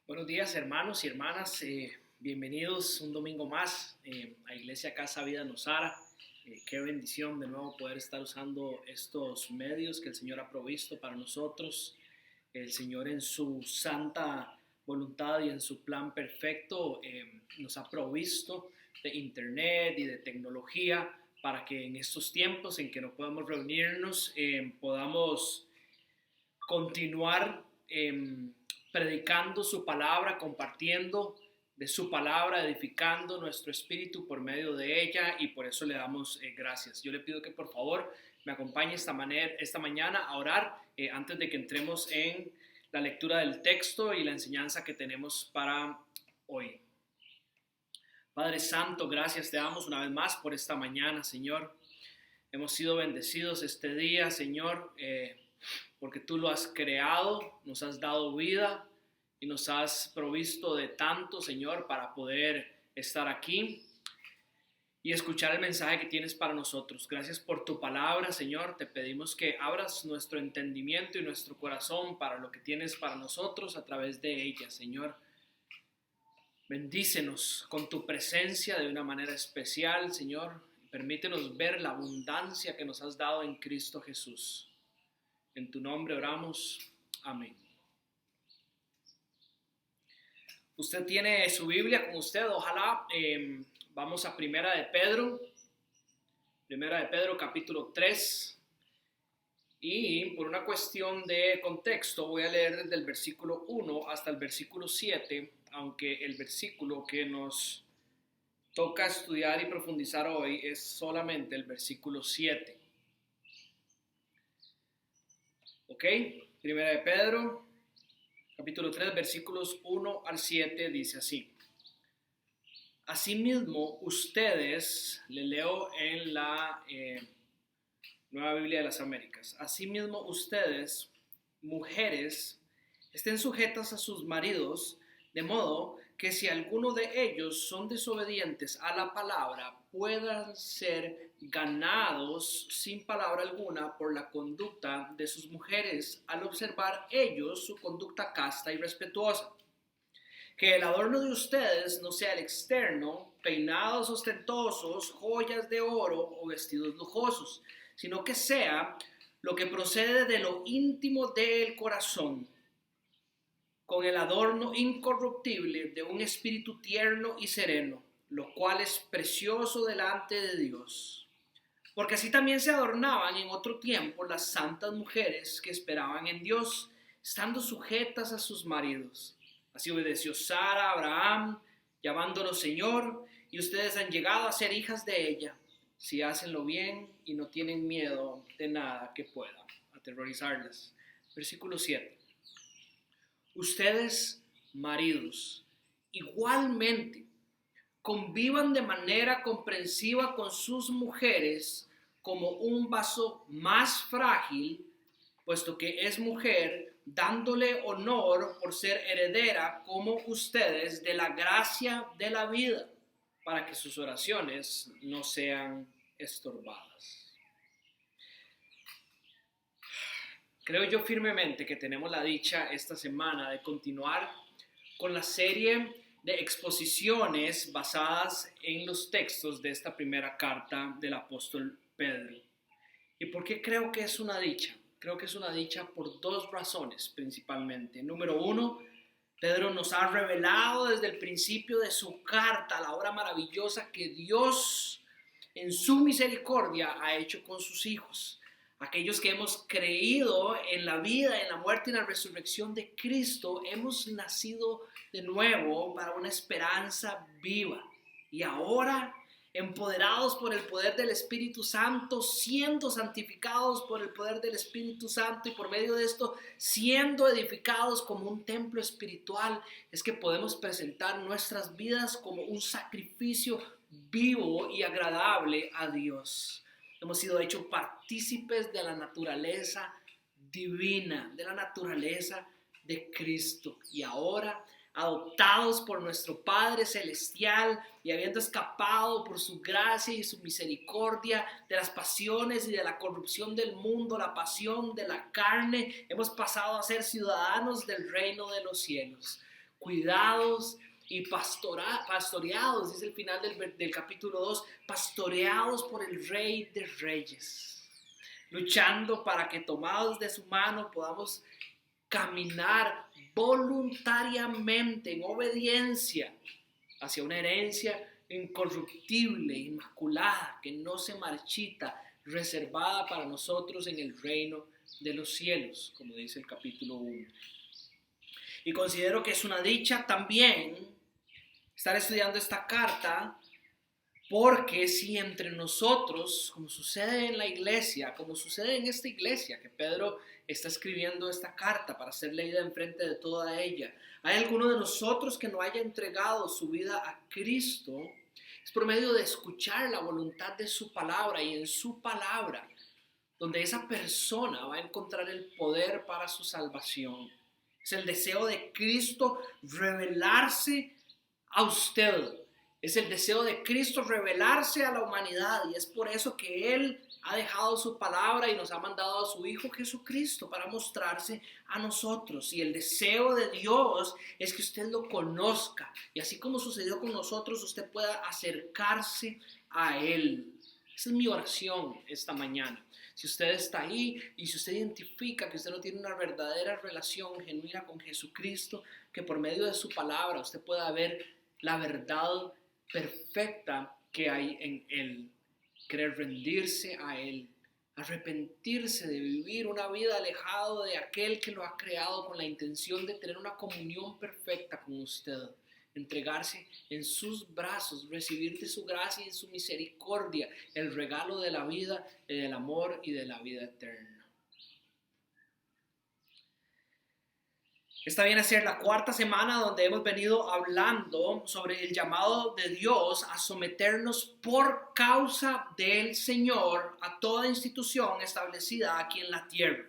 Buenos días, hermanos y hermanas. Bienvenidos un domingo más a Iglesia Casa Vida Nosara. Qué bendición de nuevo poder estar usando estos medios que el Señor ha provisto para nosotros. El Señor en su santa voluntad y en su plan perfecto nos ha provisto de internet y de tecnología para que en estos tiempos en que no podemos reunirnos podamos continuar predicando su palabra, compartiendo de su palabra, edificando nuestro espíritu por medio de ella, y por eso le damos gracias. Yo le pido que por favor me acompañe esta mañana a orar antes de que entremos en la lectura del texto y la enseñanza que tenemos para hoy. Padre Santo, gracias te damos una vez más por esta mañana, Señor. Hemos sido bendecidos este día, Señor, porque tú lo has creado, nos has dado vida y nos has provisto de tanto, Señor, para poder estar aquí y escuchar el mensaje que tienes para nosotros. Gracias por tu palabra, Señor. Te pedimos que abras nuestro entendimiento y nuestro corazón para lo que tienes para nosotros a través de ella, Señor. Bendícenos con tu presencia de una manera especial, Señor. Permítenos ver la abundancia que nos has dado en Cristo Jesús. En tu nombre oramos. Amén. Usted tiene su Biblia con usted, ojalá. Vamos a Primera de Pedro capítulo 3. Y por una cuestión de contexto voy a leer desde el versículo 1 hasta el versículo 7, aunque el versículo que nos toca estudiar y profundizar hoy es solamente el versículo 7. ¿Ok? Primera de Pedro, capítulo 3, versículos 1 al 7, dice así. Asimismo, ustedes, le leo en la Nueva Biblia de las Américas. Asimismo, ustedes, mujeres, estén sujetas a sus maridos, de modo que si alguno de ellos son desobedientes a la palabra, puedan ser ganados sin palabra alguna por la conducta de sus mujeres, al observar ellos su conducta casta y respetuosa. Que el adorno de ustedes no sea el externo, peinados ostentosos, joyas de oro o vestidos lujosos, sino que sea lo que procede de lo íntimo del corazón, con el adorno incorruptible de un espíritu tierno y sereno, lo cual es precioso delante de Dios. Porque así también se adornaban en otro tiempo las santas mujeres que esperaban en Dios, estando sujetas a sus maridos. Así obedeció Sara a Abraham, llamándolo Señor, y ustedes han llegado a ser hijas de ella, si hacen lo bien y no tienen miedo de nada que pueda aterrorizarles. Versículo 7. Ustedes, maridos, igualmente convivan de manera comprensiva con sus mujeres como un vaso más frágil, puesto que es mujer, dándole honor por ser heredera como ustedes de la gracia de la vida, para que sus oraciones no sean estorbadas. Creo yo firmemente que tenemos la dicha esta semana de continuar con la serie de exposiciones basadas en los textos de esta primera carta del apóstol Pedro. ¿Y por qué creo que es una dicha? Creo que es una dicha por dos razones principalmente. Número uno, Pedro nos ha revelado desde el principio de su carta la obra maravillosa que Dios en su misericordia ha hecho con sus hijos. Aquellos que hemos creído en la vida, en la muerte y en la resurrección de Cristo, hemos nacido de nuevo para una esperanza viva. Y ahora, empoderados por el poder del Espíritu Santo, siendo santificados por el poder del Espíritu Santo y por medio de esto, siendo edificados como un templo espiritual, es que podemos presentar nuestras vidas como un sacrificio vivo y agradable a Dios. Hemos sido hechos partícipes de la naturaleza divina, de la naturaleza de Cristo. Y ahora, adoptados por nuestro Padre Celestial y habiendo escapado por su gracia y su misericordia de las pasiones y de la corrupción del mundo, la pasión de la carne, hemos pasado a ser ciudadanos del reino de los cielos. cuidados y pastoreados, dice el final del capítulo 2, pastoreados por el Rey de Reyes, luchando para que tomados de su mano podamos caminar voluntariamente en obediencia hacia una herencia incorruptible, inmaculada, que no se marchita, reservada para nosotros en el reino de los cielos, como dice el capítulo 1. Y considero que es una dicha también estar estudiando esta carta, porque si entre nosotros, como sucede en la iglesia, como sucede en esta iglesia, que Pedro está escribiendo esta carta para ser leída enfrente de toda ella, hay alguno de nosotros que no haya entregado su vida a Cristo, es por medio de escuchar la voluntad de su palabra, y en su palabra, donde esa persona va a encontrar el poder para su salvación. Es el deseo de Cristo revelarse a usted. Es el deseo de Cristo revelarse a la humanidad, y es por eso que Él ha dejado su palabra y nos ha mandado a su Hijo Jesucristo para mostrarse a nosotros. Y el deseo de Dios es que usted lo conozca, y así como sucedió con nosotros, usted pueda acercarse a Él. Esa es mi oración esta mañana. Si usted está ahí y si usted identifica que usted no tiene una verdadera relación genuina con Jesucristo, que por medio de su palabra usted pueda ver la verdad perfecta que hay en Él, querer rendirse a Él, arrepentirse de vivir una vida alejado de aquel que lo ha creado con la intención de tener una comunión perfecta con usted, entregarse en sus brazos, recibir de su gracia y de su misericordia el regalo de la vida, del amor y de la vida eterna. Esta viene a ser la cuarta semana donde hemos venido hablando sobre el llamado de Dios a someternos por causa del Señor a toda institución establecida aquí en la tierra.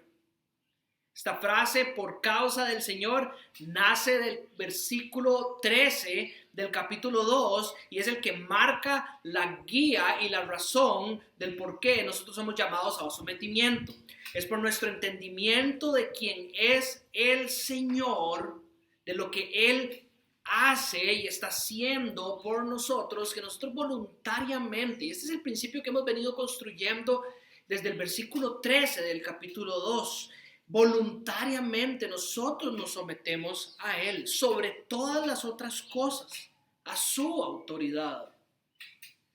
Esta frase, por causa del Señor, nace del versículo 13 del capítulo 2 y es el que marca la guía y la razón del por qué nosotros somos llamados a sometimiento. Es por nuestro entendimiento de quién es el Señor, de lo que Él hace y está haciendo por nosotros, que nosotros voluntariamente, y este es el principio que hemos venido construyendo desde el versículo 13 del capítulo 2, voluntariamente nosotros nos sometemos a Él sobre todas las otras cosas, a su autoridad.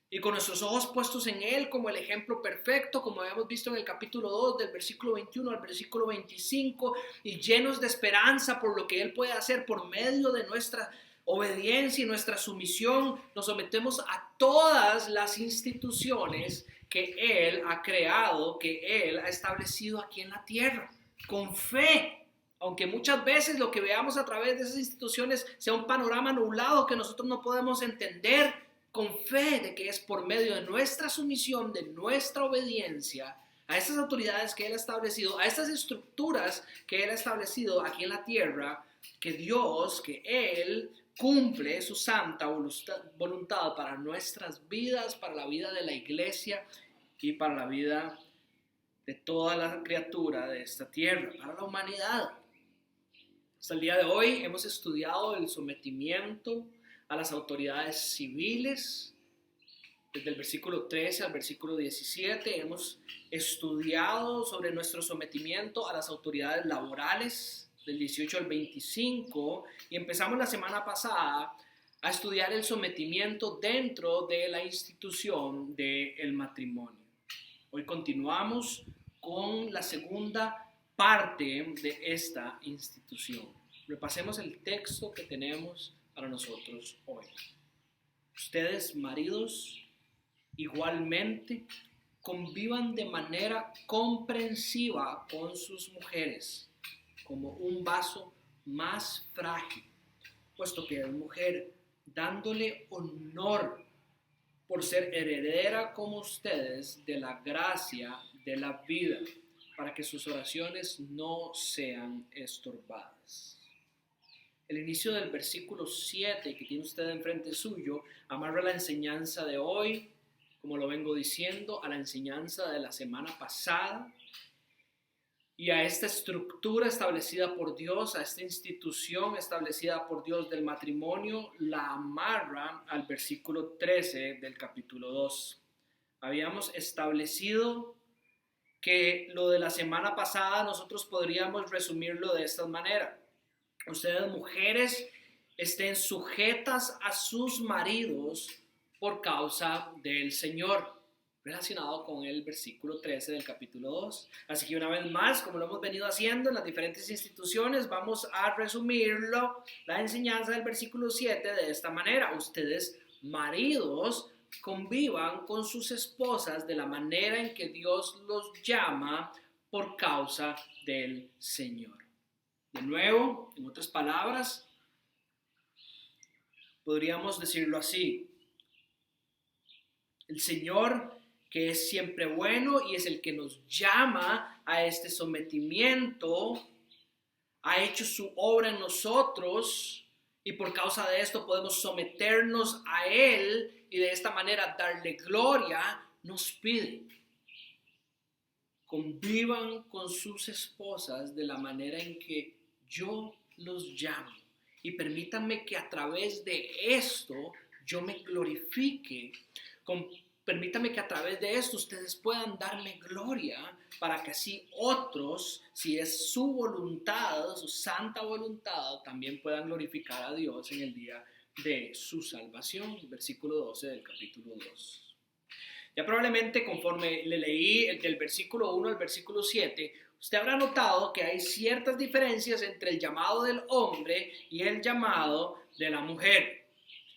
Y con nuestros ojos puestos en Él como el ejemplo perfecto, como habíamos visto en el capítulo 2, del versículo 21 al versículo 25, y llenos de esperanza por lo que Él puede hacer por medio de nuestra obediencia y nuestra sumisión, nos sometemos a todas las instituciones que Él ha creado, que Él ha establecido aquí en la tierra, con fe. Aunque muchas veces lo que veamos a través de esas instituciones sea un panorama nublado que nosotros no podemos entender, con fe de que es por medio de nuestra sumisión, de nuestra obediencia a estas autoridades que Él ha establecido, a estas estructuras que Él ha establecido aquí en la tierra, que Dios, que Él cumple su santa voluntad para nuestras vidas, para la vida de la iglesia y para la vida de toda la criatura de esta tierra, para la humanidad. Hasta el día de hoy hemos estudiado el sometimiento a las autoridades civiles. Desde el versículo 13 al versículo 17 hemos estudiado sobre nuestro sometimiento a las autoridades laborales, del 18 al 25, y empezamos la semana pasada a estudiar el sometimiento dentro de la institución del matrimonio. Hoy continuamos con la segunda parte de esta institución. Repasemos el texto que tenemos para nosotros hoy. Ustedes, maridos, igualmente convivan de manera comprensiva con sus mujeres, como un vaso más frágil, puesto que es mujer, dándole honor por ser heredera como ustedes de la gracia de la vida, para que sus oraciones no sean estorbadas. El inicio del versículo 7 que tiene usted enfrente suyo amarra la enseñanza de hoy, como lo vengo diciendo, a la enseñanza de la semana pasada. Y a esta estructura establecida por Dios, a esta institución establecida por Dios del matrimonio, la amarra al versículo 13 del capítulo 2. Habíamos establecido que lo de la semana pasada nosotros podríamos resumirlo de esta manera. Ustedes, mujeres, estén sujetas a sus maridos por causa del Señor, relacionado con el versículo 13 del capítulo 2. Así que una vez más, como lo hemos venido haciendo en las diferentes instituciones, vamos a resumirlo, la enseñanza del versículo 7 de esta manera. Ustedes, maridos, convivan con sus esposas de la manera en que Dios los llama por causa del Señor. De nuevo, en otras palabras, podríamos decirlo así: el Señor, que es siempre bueno y es el que nos llama a este sometimiento, ha hecho su obra en nosotros y por causa de esto podemos someternos a Él y de esta manera darle gloria. Nos pide: convivan con sus esposas de la manera en que yo los llamo, y permítanme que a través de esto yo me glorifique. Permítanme que a través de esto ustedes puedan darme gloria, para que así otros, si es su voluntad, su santa voluntad, también puedan glorificar a Dios en el día de su salvación. Versículo 12 del capítulo 2. Ya probablemente conforme le leí del versículo 1 al versículo 7, usted habrá notado que hay ciertas diferencias entre el llamado del hombre y el llamado de la mujer.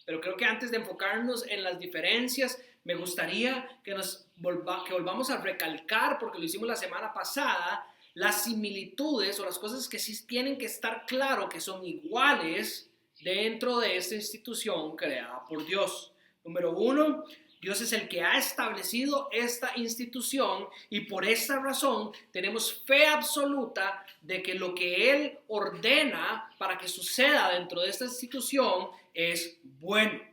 Pero creo que antes de enfocarnos en las diferencias, me gustaría que volvamos a recalcar, porque lo hicimos la semana pasada, las similitudes o las cosas que sí tienen que estar claro que son iguales dentro de esta institución creada por Dios. Número 1, Dios es el que ha establecido esta institución y por esta razón tenemos fe absoluta de que lo que Él ordena para que suceda dentro de esta institución es bueno.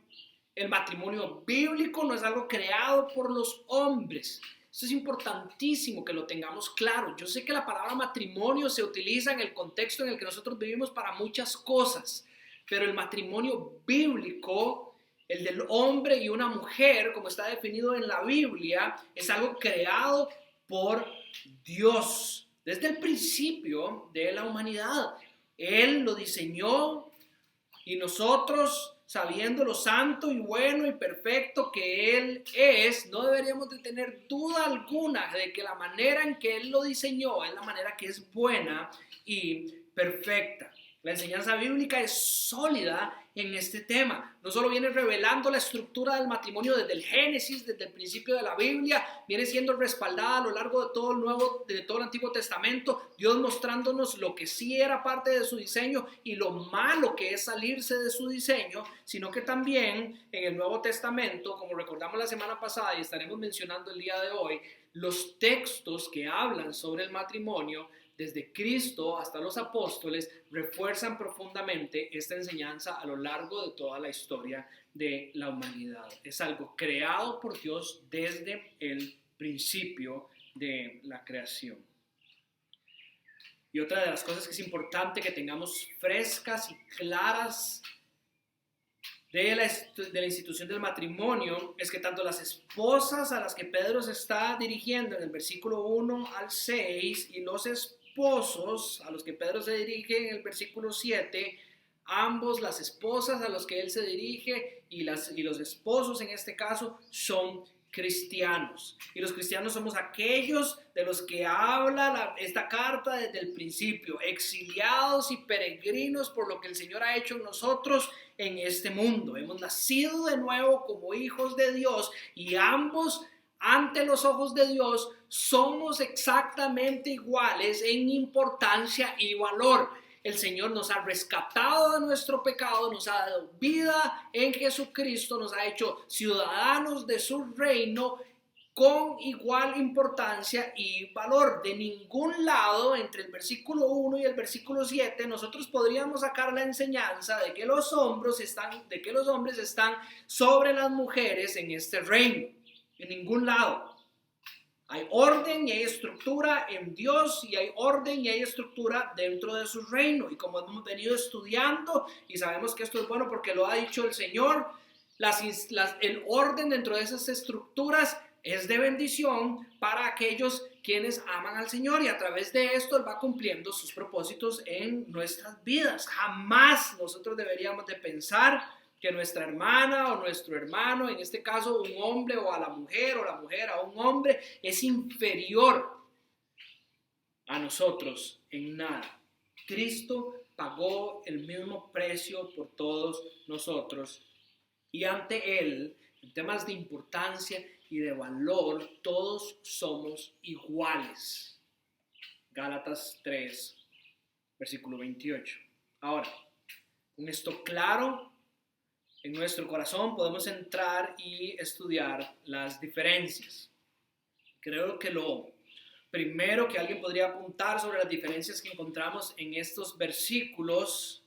El matrimonio bíblico no es algo creado por los hombres. Esto es importantísimo que lo tengamos claro. Yo sé que la palabra matrimonio se utiliza en el contexto en el que nosotros vivimos para muchas cosas, pero el matrimonio bíblico, el del hombre y una mujer, como está definido en la Biblia, es algo creado por Dios desde el principio de la humanidad. Él lo diseñó y nosotros, sabiendo lo santo y bueno y perfecto que Él es, no deberíamos de tener duda alguna de que la manera en que Él lo diseñó es la manera que es buena y perfecta. La enseñanza bíblica es sólida en este tema. No solo viene revelando la estructura del matrimonio desde el Génesis, desde el principio de la Biblia, viene siendo respaldada a lo largo de todo el Antiguo Testamento, Dios mostrándonos lo que sí era parte de su diseño y lo malo que es salirse de su diseño, sino que también en el Nuevo Testamento, como recordamos la semana pasada y estaremos mencionando el día de hoy, los textos que hablan sobre el matrimonio desde Cristo hasta los apóstoles refuerzan profundamente esta enseñanza a lo largo de toda la historia de la humanidad. Es algo creado por Dios desde el principio de la creación. Y otra de las cosas que es importante que tengamos frescas y claras de la institución del matrimonio es que tanto las esposas a las que Pedro se está dirigiendo en el versículo 1 al 6 y los esposos a los que Pedro se dirige en el versículo 7, ambos, las esposas a los que él se dirige y los esposos en este caso, son cristianos. Y los cristianos somos aquellos de los que habla esta carta desde el principio, exiliados y peregrinos por lo que el Señor ha hecho en nosotros en este mundo. Hemos nacido de nuevo como hijos de Dios y ambos, ante los ojos de Dios, somos exactamente iguales en importancia y valor. El Señor nos ha rescatado de nuestro pecado, nos ha dado vida en Jesucristo, nos ha hecho ciudadanos de su reino con igual importancia y valor. De ningún lado, entre el versículo 1 y el versículo 7, nosotros podríamos sacar la enseñanza de que los hombres están sobre las mujeres en este reino. En ningún lado. Hay orden y hay estructura en Dios y hay orden y hay estructura dentro de su reino. Y como hemos venido estudiando y sabemos que esto es bueno porque lo ha dicho el Señor, el orden dentro de esas estructuras es de bendición para aquellos quienes aman al Señor y a través de esto Él va cumpliendo sus propósitos en nuestras vidas. Jamás nosotros deberíamos de pensar que nuestra hermana o nuestro hermano, en este caso un hombre o la mujer a un hombre, es inferior a nosotros en nada. Cristo pagó el mismo precio por todos nosotros y ante Él, en temas de importancia y de valor, todos somos iguales. Gálatas 3, versículo 28. Ahora, con esto claro, en nuestro corazón podemos entrar y estudiar las diferencias. Creo que lo primero que alguien podría apuntar sobre las diferencias que encontramos en estos versículos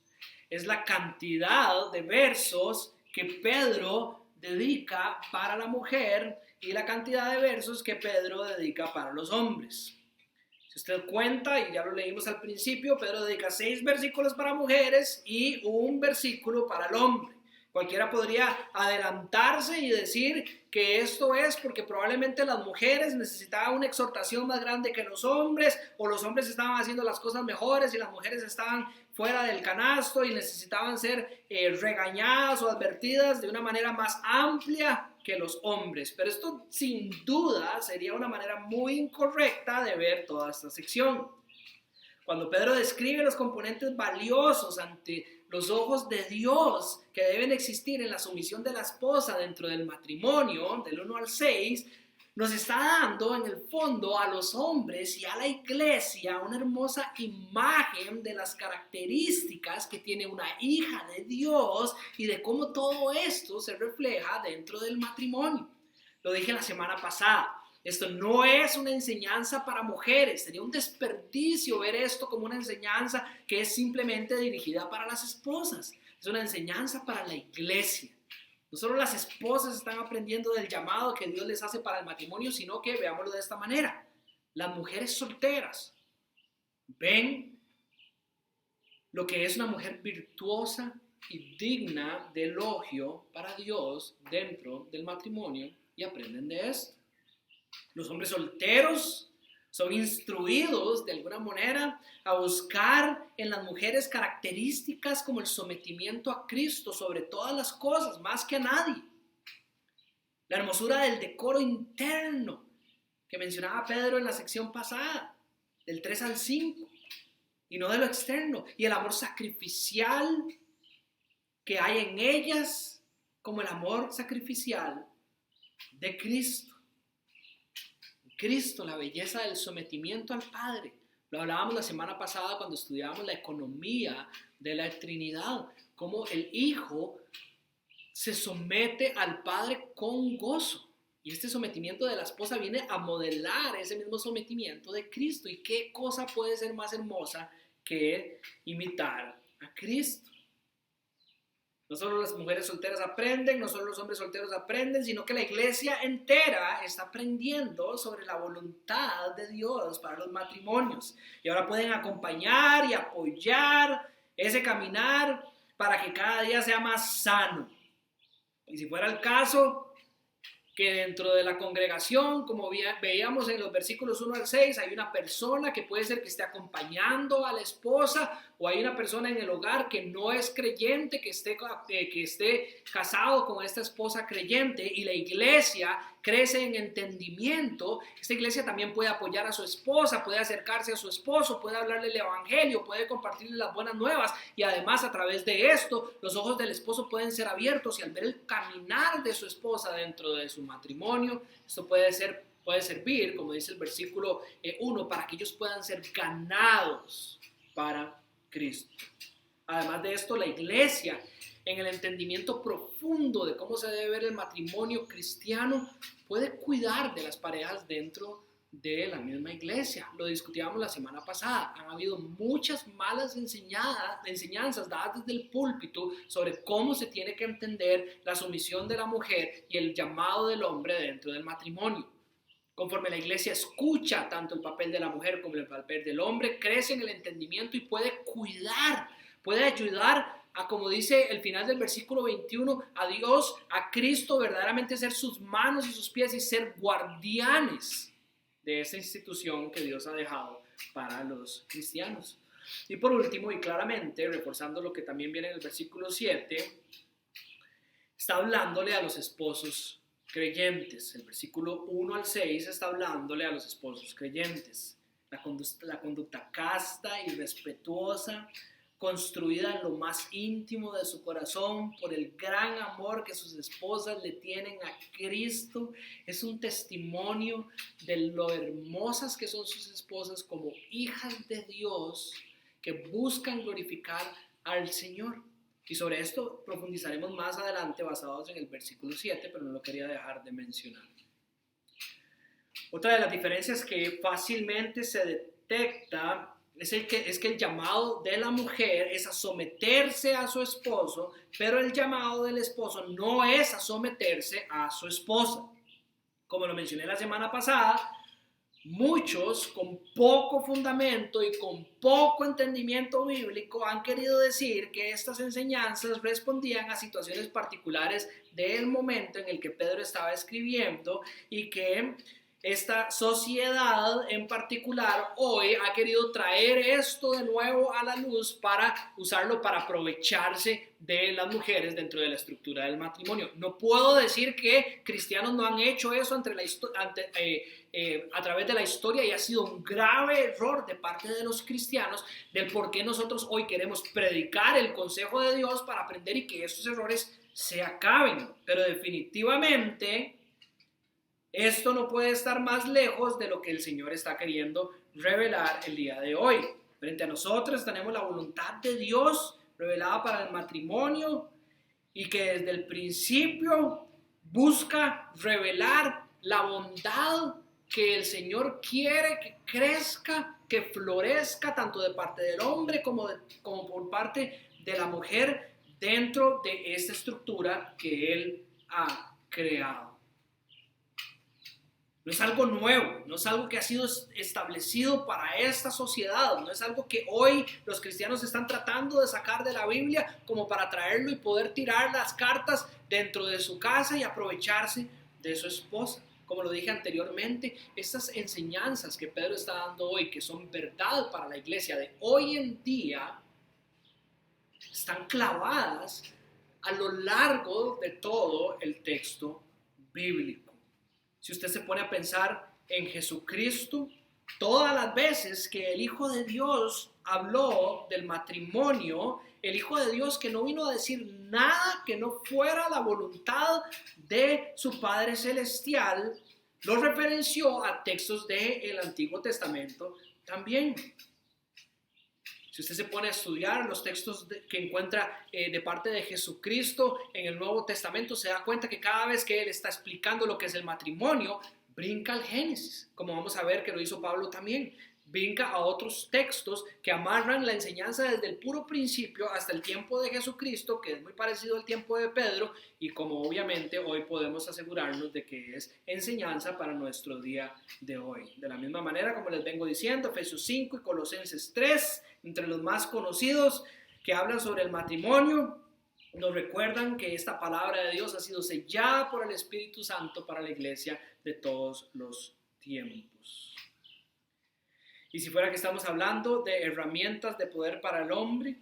es la cantidad de versos que Pedro dedica para la mujer y la cantidad de versos que Pedro dedica para los hombres. Si usted cuenta, y ya lo leímos al principio, Pedro dedica 6 versículos para mujeres y 1 versículo para el hombre. Cualquiera podría adelantarse y decir que esto es porque probablemente las mujeres necesitaban una exhortación más grande que los hombres, o los hombres estaban haciendo las cosas mejores y las mujeres estaban fuera del canasto y necesitaban ser regañadas o advertidas de una manera más amplia que los hombres. Pero esto sin duda sería una manera muy incorrecta de ver toda esta sección. Cuando Pedro describe los componentes valiosos ante los ojos de Dios que deben existir en la sumisión de la esposa dentro del matrimonio, del 1 al 6, nos está dando en el fondo a los hombres y a la iglesia una hermosa imagen de las características que tiene una hija de Dios y de cómo todo esto se refleja dentro del matrimonio. Lo dije la semana pasada. Esto no es una enseñanza para mujeres, sería un desperdicio ver esto como una enseñanza que es simplemente dirigida para las esposas. Es una enseñanza para la iglesia. No solo las esposas están aprendiendo del llamado que Dios les hace para el matrimonio, sino que, veámoslo de esta manera, las mujeres solteras ven lo que es una mujer virtuosa y digna de elogio para Dios dentro del matrimonio y aprenden de esto. Los hombres solteros son instruidos de alguna manera a buscar en las mujeres características como el sometimiento a Cristo sobre todas las cosas, más que a nadie. La hermosura del decoro interno que mencionaba Pedro en la sección pasada, del 3 al 5, y no de lo externo. Y el amor sacrificial que hay en ellas como el amor sacrificial de Cristo. Cristo, la belleza del sometimiento al Padre. Lo hablábamos la semana pasada cuando estudiábamos la economía de la Trinidad, cómo el Hijo se somete al Padre con gozo. Y este sometimiento de la esposa viene a modelar ese mismo sometimiento de Cristo. ¿Y qué cosa puede ser más hermosa que imitar a Cristo? No solo las mujeres solteras aprenden, no solo los hombres solteros aprenden, sino que la iglesia entera está aprendiendo sobre la voluntad de Dios para los matrimonios. Y ahora pueden acompañar y apoyar ese caminar para que cada día sea más sano. Y si fuera el caso, que dentro de la congregación, como veíamos en los versículos 1 al 6, hay una persona que puede ser que esté acompañando a la esposa, o hay una persona en el hogar que no es creyente, que esté casado con esta esposa creyente, y la iglesia crece en entendimiento. Esta iglesia también puede apoyar a su esposa, puede acercarse a su esposo, puede hablarle el evangelio, puede compartirle las buenas nuevas, y además a través de esto los ojos del esposo pueden ser abiertos, y al ver el caminar de su esposa dentro de su matrimonio, esto puede servir, como dice el versículo 1, para que ellos puedan ser ganados para Cristo. Además de esto, la iglesia, en el entendimiento profundo de cómo se debe ver el matrimonio cristiano, puede cuidar de las parejas dentro de la misma iglesia. Lo discutíamos la semana pasada. Han habido muchas malas enseñanzas dadas desde el púlpito sobre cómo se tiene que entender la sumisión de la mujer y el llamado del hombre dentro del matrimonio. Conforme la iglesia escucha tanto el papel de la mujer como el papel del hombre, crece en el entendimiento y puede cuidar, puede ayudar a, como dice el final del versículo 21, a Dios, a Cristo, verdaderamente ser sus manos y sus pies y ser guardianes de esa institución que Dios ha dejado para los cristianos. Y por último, y claramente, reforzando lo que también viene en el versículo 7, está hablándole a los esposos creyentes. El versículo 1 al 6 está hablándole a los esposos creyentes. La conducta casta y respetuosa, construida en lo más íntimo de su corazón por el gran amor que sus esposas le tienen a Cristo, es un testimonio de lo hermosas que son sus esposas como hijas de Dios que buscan glorificar al Señor. Y sobre esto profundizaremos más adelante basados en el versículo 7, pero no lo quería dejar de mencionar. Otra de las diferencias que fácilmente se detecta es que el llamado de la mujer es a someterse a su esposo, pero el llamado del esposo no es a someterse a su esposa. Como lo mencioné la semana pasada, muchos con poco fundamento y con poco entendimiento bíblico han querido decir que estas enseñanzas respondían a situaciones particulares del momento en el que Pedro estaba escribiendo y que esta sociedad en particular hoy ha querido traer esto de nuevo a la luz para usarlo para aprovecharse de las mujeres dentro de la estructura del matrimonio. No puedo decir que cristianos no han hecho eso a través de la historia y ha sido un grave error de parte de los cristianos del por qué nosotros hoy queremos predicar el consejo de Dios para aprender y que estos errores se acaben. Pero definitivamente esto no puede estar más lejos de lo que el Señor está queriendo revelar el día de hoy. Frente a nosotros tenemos la voluntad de Dios revelada para el matrimonio y que desde el principio busca revelar la bondad que el Señor quiere que crezca, que florezca tanto de parte del hombre como por parte de la mujer dentro de esta estructura que Él ha creado. No es algo nuevo, no es algo que ha sido establecido para esta sociedad, no es algo que hoy los cristianos están tratando de sacar de la Biblia como para traerlo y poder tirar las cartas dentro de su casa y aprovecharse de su esposa. Como lo dije anteriormente, estas enseñanzas que Pedro está dando hoy, que son verdad para la iglesia de hoy en día, están clavadas a lo largo de todo el texto bíblico. Si usted se pone a pensar en Jesucristo, todas las veces que el Hijo de Dios habló del matrimonio, el Hijo de Dios que no vino a decir nada que no fuera la voluntad de su Padre Celestial, lo referenció a textos del Antiguo Testamento también. Si usted se pone a estudiar los textos que encuentra de parte de Jesucristo en el Nuevo Testamento, se da cuenta que cada vez que Él está explicando lo que es el matrimonio, brinca al Génesis, como vamos a ver que lo hizo Pablo también. Brinca a otros textos que amarran la enseñanza desde el puro principio hasta el tiempo de Jesucristo, que es muy parecido al tiempo de Pedro, y como obviamente hoy podemos asegurarnos de que es enseñanza para nuestro día de hoy. De la misma manera, como les vengo diciendo, Efesios 5 y Colosenses 3, entre los más conocidos que hablan sobre el matrimonio, nos recuerdan que esta palabra de Dios ha sido sellada por el Espíritu Santo para la iglesia de todos los tiempos. Y si fuera que estamos hablando de herramientas de poder para el hombre,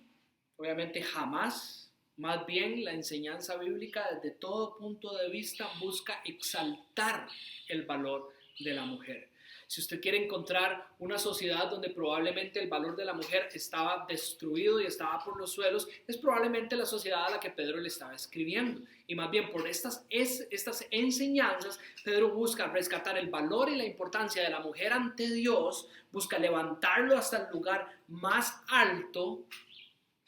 obviamente jamás, más bien la enseñanza bíblica desde todo punto de vista busca exaltar el valor de la mujer. Si usted quiere encontrar una sociedad donde probablemente el valor de la mujer estaba destruido y estaba por los suelos, es probablemente la sociedad a la que Pedro le estaba escribiendo. Y más bien por estas enseñanzas, Pedro busca rescatar el valor y la importancia de la mujer ante Dios, busca levantarlo hasta el lugar más alto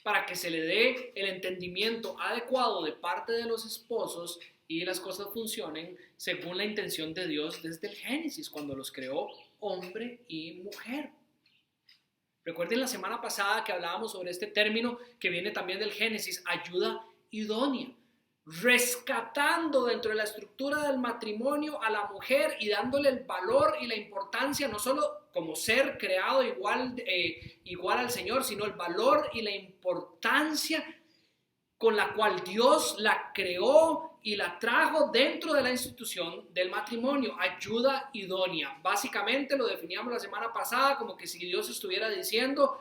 para que se le dé el entendimiento adecuado de parte de los esposos y las cosas funcionen según la intención de Dios desde el Génesis, cuando los creó hombre y mujer. Recuerden la semana pasada que hablábamos sobre este término que viene también del Génesis, ayuda idónea. rescatando dentro de la estructura del matrimonio a la mujer y dándole el valor y la importancia, no solo como ser creado igual al Señor, sino el valor y la importancia con la cual Dios la creó y la trajo dentro de la institución del matrimonio, ayuda idónea. Básicamente lo definíamos la semana pasada como que si Dios estuviera diciendo,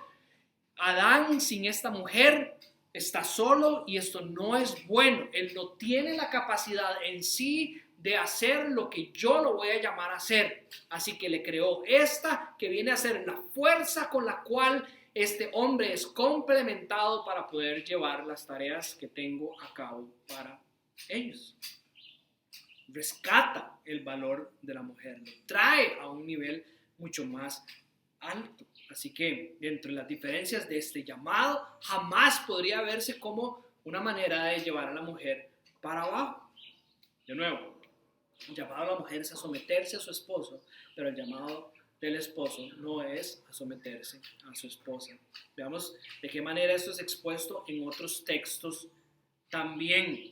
Adán sin esta mujer está solo y esto no es bueno. Él no tiene la capacidad en sí de hacer lo que yo lo voy a llamar a hacer. Así que le creó esta que viene a ser la fuerza con la cual este hombre es complementado para poder llevar las tareas que tengo a cabo para ellos. Rescata el valor de la mujer, lo trae a un nivel mucho más alto. Así que dentro de las diferencias de este llamado, jamás podría verse como una manera de llevar a la mujer para abajo. De nuevo, el llamado a la mujer es a someterse a su esposo, pero el llamado del esposo no es a someterse a su esposa. Veamos de qué manera esto es expuesto en otros textos también.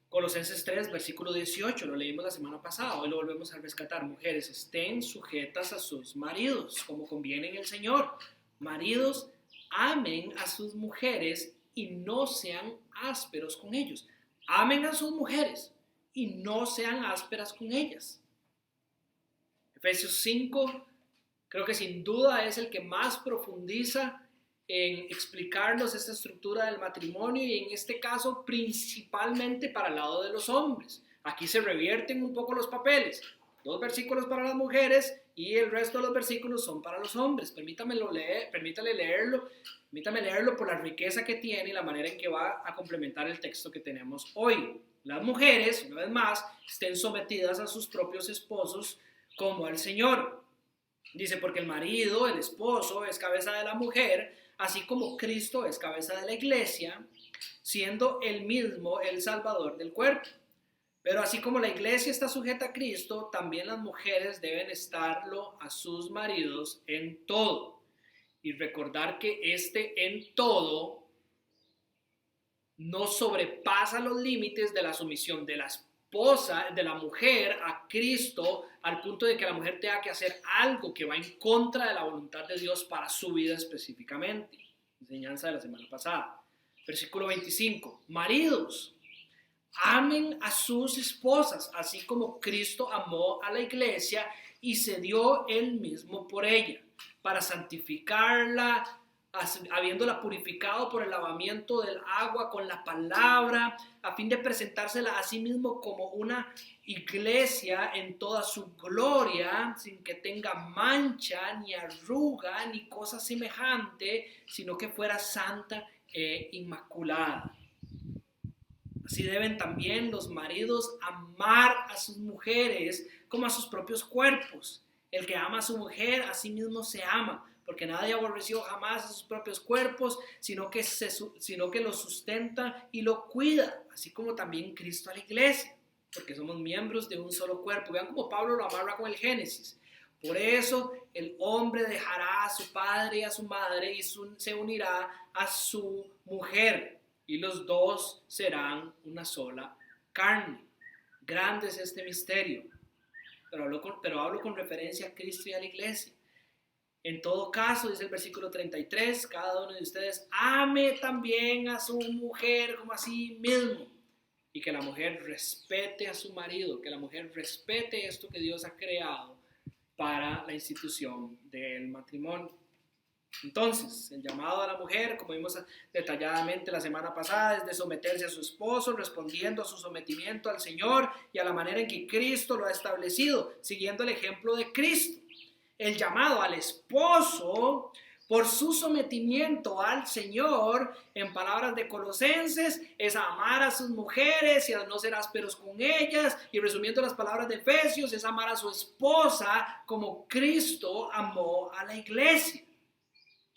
Colosenses 3, versículo 18, lo leímos la semana pasada, hoy lo volvemos a rescatar. Mujeres, estén sujetas a sus maridos, como conviene en el Señor. Maridos, amen a sus mujeres y no sean ásperos con ellos. Amen a sus mujeres y no sean ásperas con ellas. Efesios 5, creo que sin duda es el que más profundiza en explicarnos esta estructura del matrimonio y en este caso principalmente para el lado de los hombres. Aquí se revierten un poco los papeles. 2 versículos para las mujeres y el resto de los versículos son para los hombres. Permítame leerlo por la riqueza que tiene y la manera en que va a complementar el texto que tenemos hoy. Las mujeres, una vez más, estén sometidas a sus propios esposos como al Señor. Dice, porque el marido, el esposo, es cabeza de la mujer, así como Cristo es cabeza de la iglesia, siendo él mismo el salvador del cuerpo. Pero así como la iglesia está sujeta a Cristo, también las mujeres deben estarlo a sus maridos en todo. Y recordar que este en todo no sobrepasa los límites de la sumisión de la esposa, de la mujer a Cristo, al punto de que la mujer tenga que hacer algo que va en contra de la voluntad de Dios para su vida específicamente. Enseñanza de la semana pasada. Versículo 25. Maridos, amen a sus esposas, así como Cristo amó a la iglesia y se dio él mismo por ella, para santificarla, habiéndola purificado por el lavamiento del agua con la palabra, a fin de presentársela a sí mismo como una iglesia en toda su gloria, sin que tenga mancha, ni arruga, ni cosa semejante, sino que fuera santa e inmaculada. Así deben también los maridos amar a sus mujeres como a sus propios cuerpos. El que ama a su mujer, a sí mismo se ama, porque nadie aborreció jamás a sus propios cuerpos, sino que lo sustenta y lo cuida, así como también Cristo a la iglesia, porque somos miembros de un solo cuerpo. Vean cómo Pablo lo amarra con el Génesis. Por eso el hombre dejará a su padre y a su madre y se unirá a su mujer, y los dos serán una sola carne. Grande es este misterio, pero hablo con referencia a Cristo y a la iglesia. En todo caso, dice el versículo 33, cada uno de ustedes ame también a su mujer como a sí mismo, y que la mujer respete a su marido, que la mujer respete esto que Dios ha creado para la institución del matrimonio. Entonces, el llamado a la mujer, como vimos detalladamente la semana pasada, es de someterse a su esposo, respondiendo a su sometimiento al Señor y a la manera en que Cristo lo ha establecido, siguiendo el ejemplo de Cristo. El llamado al esposo, por su sometimiento al Señor, en palabras de Colosenses, es amar a sus mujeres y a no ser ásperos con ellas. Y resumiendo las palabras de Efesios, es amar a su esposa como Cristo amó a la iglesia.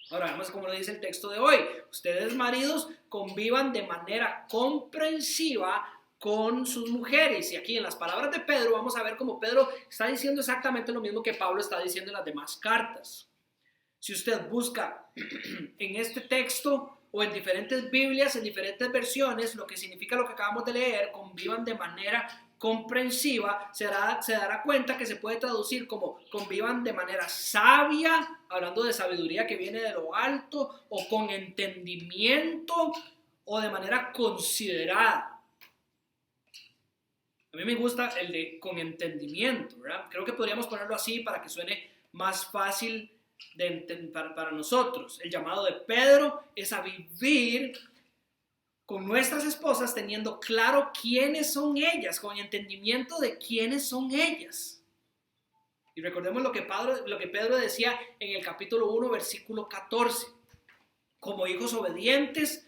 Ahora vemos cómo lo dice el texto de hoy. Ustedes, maridos, convivan de manera comprensiva con sus mujeres. Y aquí en las palabras de Pedro vamos a ver cómo Pedro está diciendo exactamente lo mismo que Pablo está diciendo en las demás cartas. Si usted busca en este texto o en diferentes Biblias, en diferentes versiones, lo que significa lo que acabamos de leer, convivan de manera comprensiva, se dará cuenta que se puede traducir como convivan de manera sabia, hablando de sabiduría que viene de lo alto, o con entendimiento, o de manera considerada. A mí me gusta el de con entendimiento, ¿verdad? Creo que podríamos ponerlo así para que suene más fácil para nosotros. El llamado de Pedro es a vivir con nuestras esposas teniendo claro quiénes son ellas, con entendimiento de quiénes son ellas. Y recordemos lo que Pedro decía en el capítulo 1, versículo 14. Como hijos obedientes,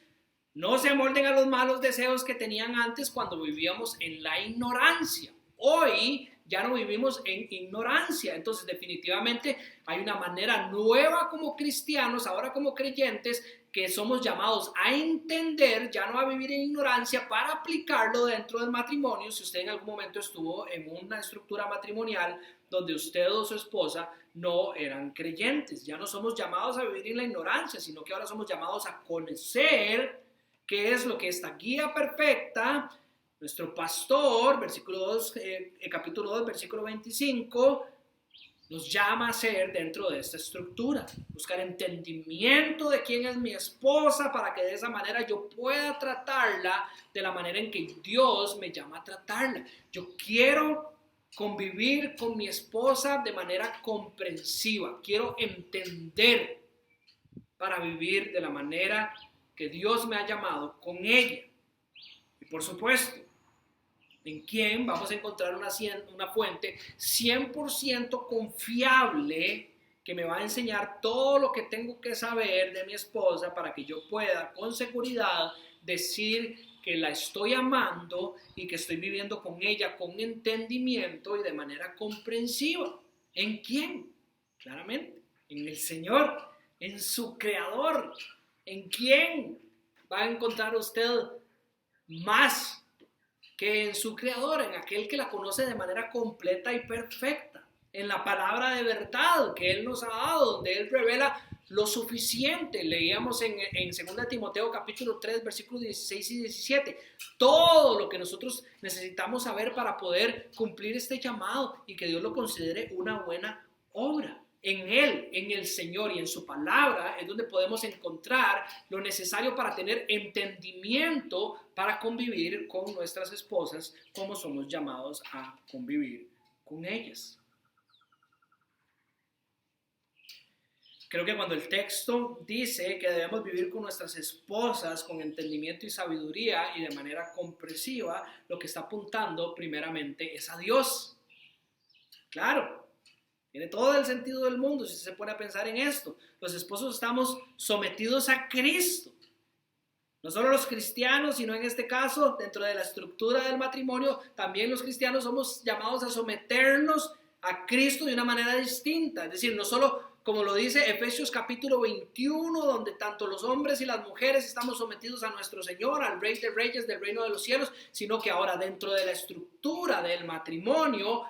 no se amolden a los malos deseos que tenían antes cuando vivíamos en la ignorancia. Hoy ya no vivimos en ignorancia, entonces definitivamente hay una manera nueva como cristianos, ahora como creyentes, que somos llamados a entender, ya no a vivir en ignorancia, para aplicarlo dentro del matrimonio. Si usted en algún momento estuvo en una estructura matrimonial donde usted o su esposa no eran creyentes, ya no somos llamados a vivir en la ignorancia, sino que ahora somos llamados a conocer qué es lo que esta guía perfecta, nuestro pastor, capítulo 2, versículo 25, nos llama a hacer dentro de esta estructura. Buscar entendimiento de quién es mi esposa para que de esa manera yo pueda tratarla de la manera en que Dios me llama a tratarla. Yo quiero convivir con mi esposa de manera comprensiva. Quiero entender para vivir de la manera que Dios me ha llamado con ella. Y por supuesto, en quién vamos a encontrar una fuente 100% confiable que me va a enseñar todo lo que tengo que saber de mi esposa para que yo pueda con seguridad decir que la estoy amando y que estoy viviendo con ella con entendimiento y de manera comprensiva. ¿En quién? Claramente, en el Señor, en su Creador. ¿En quién va a encontrar usted más que en su Creador, en aquel que la conoce de manera completa y perfecta, en la palabra de verdad que Él nos ha dado, donde Él revela lo suficiente? Leíamos en 2 Timoteo capítulo 3, versículos 16 y 17, todo lo que nosotros necesitamos saber para poder cumplir este llamado y que Dios lo considere una buena obra. En Él, en el Señor y en su palabra es donde podemos encontrar lo necesario para tener entendimiento para convivir con nuestras esposas como somos llamados a convivir con ellas. Creo que cuando el texto dice que debemos vivir con nuestras esposas con entendimiento y sabiduría y de manera comprensiva, lo que está apuntando primeramente es a Dios. Claro. Tiene todo el sentido del mundo si se pone a pensar en esto. Los esposos estamos sometidos a Cristo. No solo los cristianos, sino en este caso, dentro de la estructura del matrimonio, también los cristianos somos llamados a someternos a Cristo de una manera distinta. Es decir, no solo como lo dice Efesios capítulo 21, donde tanto los hombres y las mujeres estamos sometidos a nuestro Señor, al Rey de Reyes del reino de los cielos, sino que ahora dentro de la estructura del matrimonio,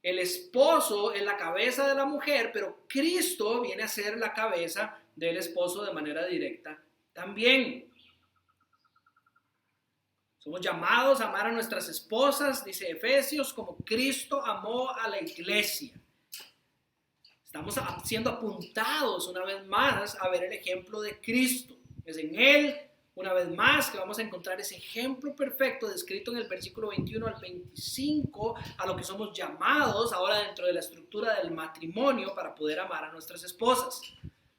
el esposo es la cabeza de la mujer, pero Cristo viene a ser la cabeza del esposo de manera directa también. Somos llamados a amar a nuestras esposas, dice Efesios, como Cristo amó a la iglesia. Estamos siendo apuntados una vez más a ver el ejemplo de Cristo. Es en Él, una vez más, que vamos a encontrar ese ejemplo perfecto descrito en el versículo 21 al 25, a lo que somos llamados ahora dentro de la estructura del matrimonio para poder amar a nuestras esposas.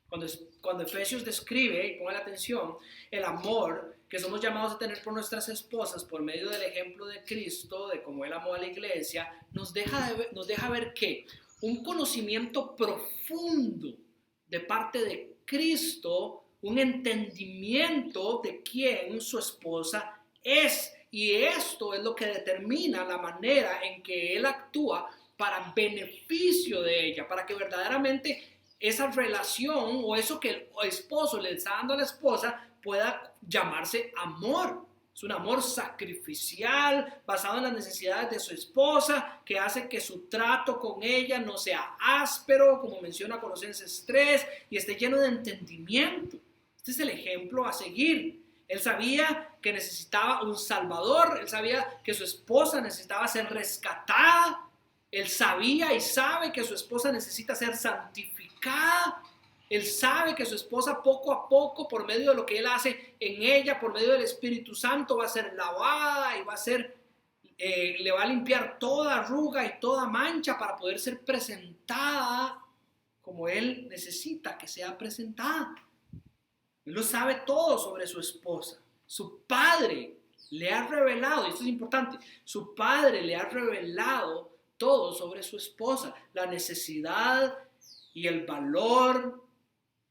Cuando Efesios describe, y pongan atención, el amor que somos llamados a tener por nuestras esposas por medio del ejemplo de Cristo, de cómo Él amó a la iglesia, nos deja ver que un conocimiento profundo de parte de Cristo, un entendimiento de quién su esposa es. Y esto es lo que determina la manera en que Él actúa para beneficio de ella, para que verdaderamente esa relación o eso que el esposo le está dando a la esposa pueda llamarse amor. Es un amor sacrificial, basado en las necesidades de su esposa, que hace que su trato con ella no sea áspero, como menciona Colosenses 3, y esté lleno de entendimiento. Este es el ejemplo a seguir. Él sabía que necesitaba un salvador, él sabía que su esposa necesitaba ser rescatada, él sabía y sabe que su esposa necesita ser santificada. Él sabe que su esposa poco a poco, por medio de lo que él hace en ella, por medio del Espíritu Santo, va a ser lavada y va a ser, le va a limpiar toda arruga y toda mancha para poder ser presentada como él necesita que sea presentada. Él lo sabe todo sobre su esposa. Su padre le ha revelado, y esto es importante, su padre le ha revelado todo sobre su esposa, la necesidad y el valor.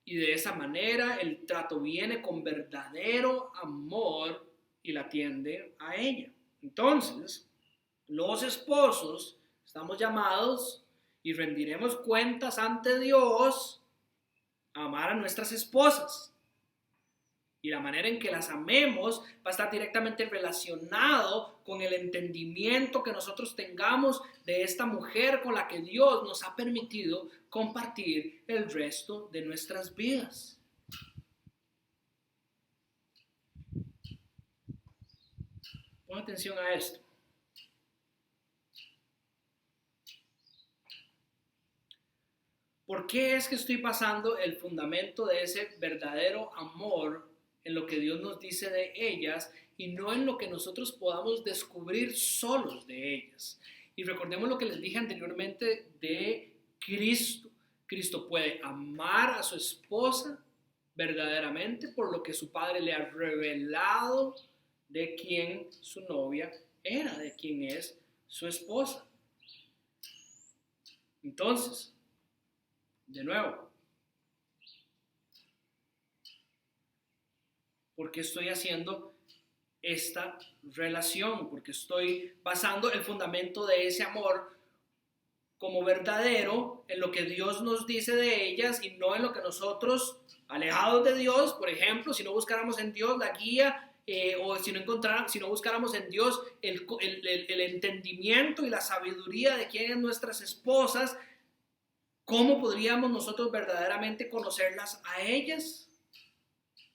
Y de esa manera el trato viene con verdadero amor y la atiende a ella. Entonces, los esposos estamos llamados y rendiremos cuentas ante Dios a amar a nuestras esposas. Y la manera en que las amemos va a estar directamente relacionado con el entendimiento que nosotros tengamos de esta mujer con la que Dios nos ha permitido compartir el resto de nuestras vidas. Pon atención a esto. ¿Por qué es que estoy basando el fundamento de ese verdadero amor en lo que Dios nos dice de ellas y no en lo que nosotros podamos descubrir solos de ellas? Y recordemos lo que les dije anteriormente de Cristo. Cristo puede amar a su esposa verdaderamente por lo que su padre le ha revelado de quién su novia era, de quién es su esposa. Entonces, de nuevo, ¿por qué estoy haciendo esta relación? Porque estoy basando el fundamento de ese amor como verdadero en lo que Dios nos dice de ellas y no en lo que nosotros, alejados de Dios, por ejemplo, si no buscáramos en Dios la guía o si no buscáramos en Dios el entendimiento y la sabiduría de quién es nuestras esposas, ¿cómo podríamos nosotros verdaderamente conocerlas a ellas?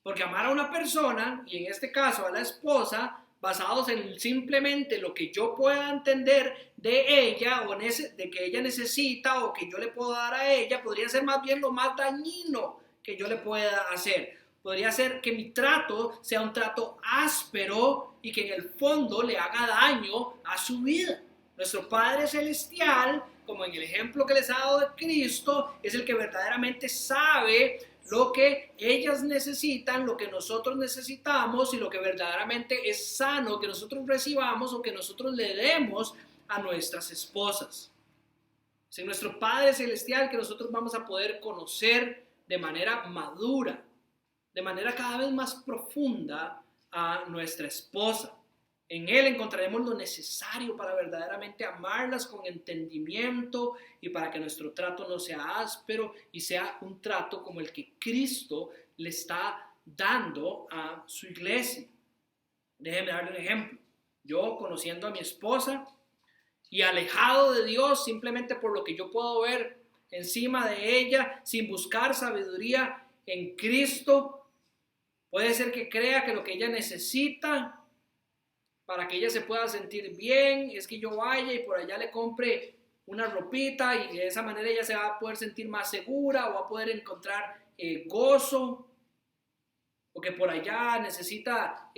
Porque amar a una persona, y en este caso a la esposa, basados en simplemente lo que yo pueda entender de ella o de que ella necesita o que yo le puedo dar a ella, podría ser más bien lo más dañino que yo le pueda hacer. Podría ser que mi trato sea un trato áspero y que en el fondo le haga daño a su vida. Nuestro Padre Celestial, como en el ejemplo que les ha dado de Cristo, es el que verdaderamente sabe lo que ellas necesitan, lo que nosotros necesitamos y lo que verdaderamente es sano que nosotros recibamos o que nosotros le demos a nuestras esposas. Es en nuestro Padre Celestial que nosotros vamos a poder conocer de manera madura, de manera cada vez más profunda a nuestra esposa. En Él encontraremos lo necesario para verdaderamente amarlas con entendimiento y para que nuestro trato no sea áspero y sea un trato como el que Cristo le está dando a su iglesia. Déjenme darle un ejemplo. Yo, conociendo a mi esposa y alejado de Dios simplemente por lo que yo puedo ver encima de ella, sin buscar sabiduría en Cristo, puede ser que crea que lo que ella necesita para que ella se pueda sentir bien es que yo vaya y por allá le compre una ropita y de esa manera ella se va a poder sentir más segura o va a poder encontrar gozo, o que por allá necesita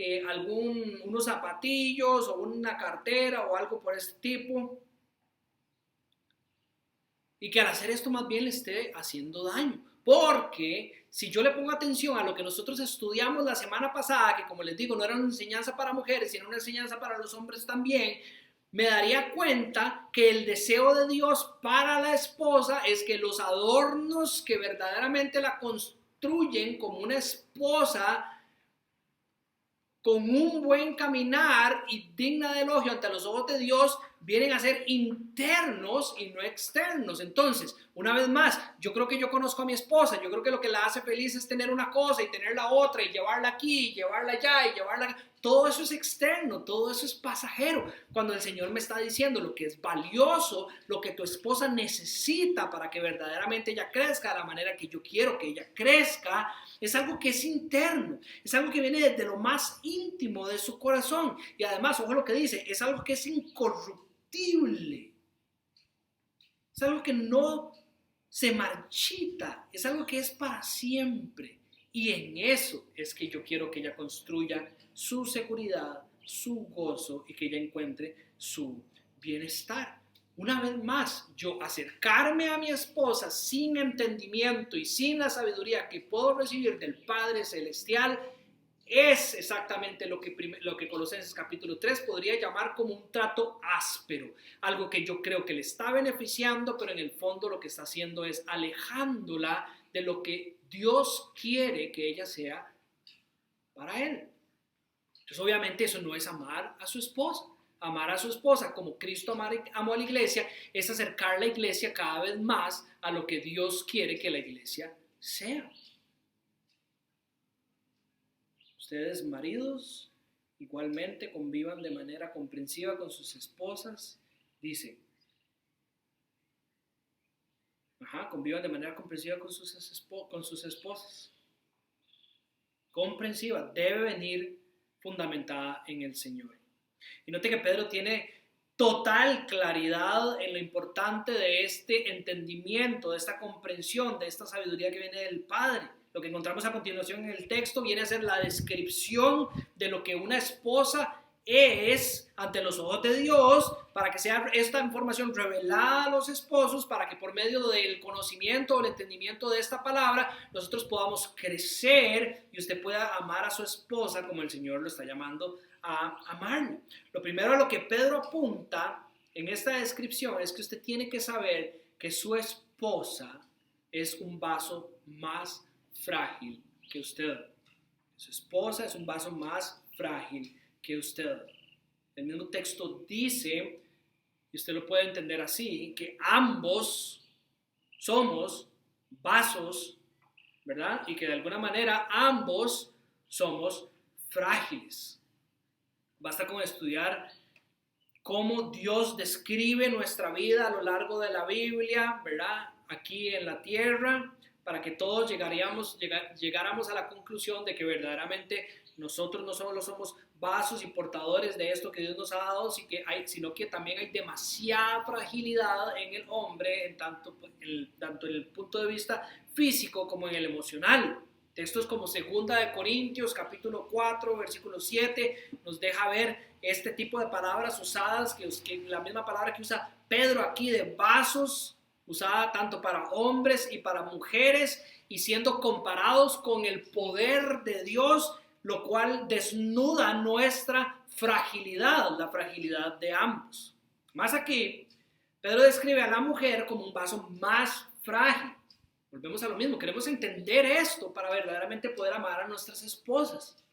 unos zapatillos o una cartera o algo por este tipo, y que al hacer esto más bien le esté haciendo daño. Porque si yo le pongo atención a lo que nosotros estudiamos la semana pasada, que como les digo no era una enseñanza para mujeres, sino una enseñanza para los hombres también, me daría cuenta que el deseo de Dios para la esposa es que los adornos que verdaderamente la construyen como una esposa con un buen caminar y digna de elogio ante los ojos de Dios, vienen a ser internos y no externos. Entonces, una vez más, yo creo que yo conozco a mi esposa, yo creo que lo que la hace feliz es tener una cosa y tener la otra y llevarla aquí, y llevarla allá y llevarla acá. Todo eso es externo, todo eso es pasajero. Cuando el Señor me está diciendo lo que es valioso, lo que tu esposa necesita para que verdaderamente ella crezca de la manera que yo quiero que ella crezca, es algo que es interno, es algo que viene desde lo más íntimo de su corazón. Y además, ojo lo que dice, es algo que es incorruptible. Es algo que no se marchita, es algo que es para siempre. Y en eso es que yo quiero que ella construya su seguridad, su gozo y que ella encuentre su bienestar. Una vez más, yo acercarme a mi esposa sin entendimiento y sin la sabiduría que puedo recibir del Padre Celestial es exactamente lo que Colosenses capítulo 3 podría llamar como un trato áspero, algo que yo creo que le está beneficiando, pero en el fondo lo que está haciendo es alejándola de lo que Dios quiere que ella sea para Él. Entonces obviamente eso no es amar a su esposa. Amar a su esposa como Cristo amó a la iglesia es acercar la iglesia cada vez más a lo que Dios quiere que la iglesia sea. Ustedes, maridos, igualmente convivan de manera comprensiva con sus esposas, dice. Convivan de manera comprensiva con sus esposas. Comprensiva, debe venir fundamentada en el Señor. Y note que Pedro tiene total claridad en lo importante de este entendimiento, de esta comprensión, de esta sabiduría que viene del Padre. Lo que encontramos a continuación en el texto viene a ser la descripción de lo que una esposa es ante los ojos de Dios, para que sea esta información revelada a los esposos, para que por medio del conocimiento o el entendimiento de esta palabra nosotros podamos crecer y usted pueda amar a su esposa como el Señor lo está llamando a amarlo. Lo primero a lo que Pedro apunta en esta descripción es que usted tiene que saber que su esposa es un vaso más frágil que usted. Su esposa es un vaso más frágil que usted. El mismo texto dice, y usted lo puede entender así, que ambos somos vasos, ¿verdad? Y que de alguna manera ambos somos frágiles. Basta con estudiar cómo Dios describe nuestra vida a lo largo de la Biblia, ¿verdad? Aquí en la tierra, para que todos llegáramos a la conclusión de que verdaderamente nosotros no solo somos vasos y portadores de esto que Dios nos ha dado, sino que también hay demasiada fragilidad en el hombre, tanto en el punto de vista físico como en el emocional. Textos como 2 de Corintios, capítulo 4, versículo 7, nos deja ver este tipo de palabras usadas, que la misma palabra que usa Pedro aquí de vasos, usada tanto para hombres y para mujeres, y siendo comparados con el poder de Dios, lo cual desnuda nuestra fragilidad, la fragilidad de ambos. Más aquí, Pedro describe a la mujer como un vaso más frágil. Volvemos a lo mismo, queremos entender esto para verdaderamente poder amar a nuestras esposas.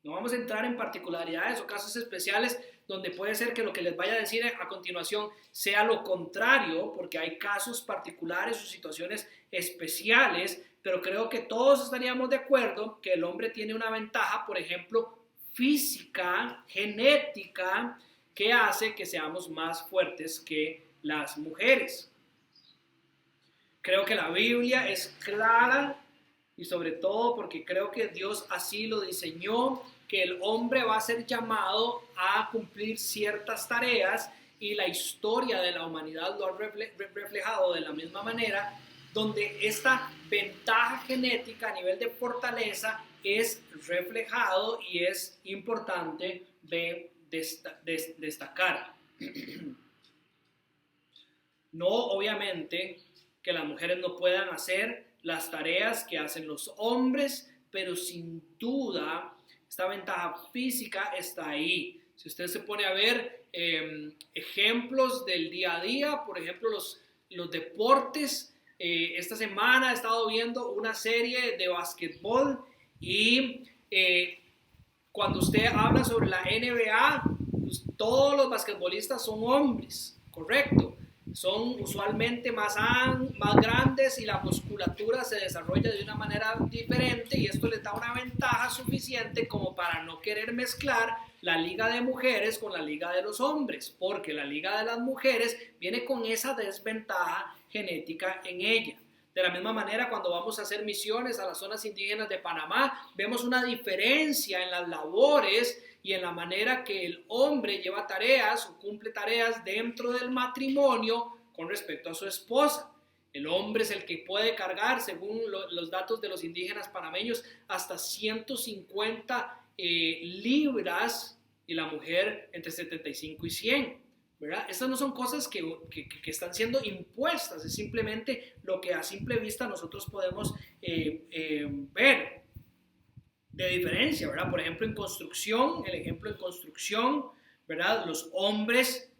No vamos a entrar en particularidades o casos especiales donde puede ser que lo que les vaya a decir a continuación sea lo contrario, porque hay casos particulares o situaciones especiales, pero creo que todos estaríamos de acuerdo que el hombre tiene una ventaja, por ejemplo, física, genética, que hace que seamos más fuertes que las mujeres. Creo que la Biblia es clara y sobre todo porque creo que Dios así lo diseñó, que el hombre va a ser llamado a cumplir ciertas tareas y la historia de la humanidad lo ha reflejado de la misma manera, donde esta ventaja genética a nivel de fortaleza es reflejado y es importante de destacar. No, obviamente, que las mujeres no puedan hacer las tareas que hacen los hombres, pero sin duda esta ventaja física está ahí. Si usted se pone a ver ejemplos del día a día, por ejemplo los deportes, esta semana he estado viendo una serie de básquetbol y cuando usted habla sobre la NBA, todos los basquetbolistas son hombres, correcto. Son usualmente más grandes y la musculatura se desarrolla de una manera diferente y esto les da una ventaja suficiente como para no querer mezclar la liga de mujeres con la liga de los hombres, porque la liga de las mujeres viene con esa desventaja genética en ella. De la misma manera, cuando vamos a hacer misiones a las zonas indígenas de Panamá, vemos una diferencia en las labores y en la manera que el hombre lleva tareas o cumple tareas dentro del matrimonio con respecto a su esposa. El hombre es el que puede cargar, según los datos de los indígenas panameños, hasta 150 libras y la mujer entre 75 y 100. ¿Verdad? Estas no son cosas que están siendo impuestas, es simplemente lo que a simple vista nosotros podemos ver de diferencia, ¿verdad? Por ejemplo, en construcción, el ejemplo en construcción, ¿verdad? Los hombres,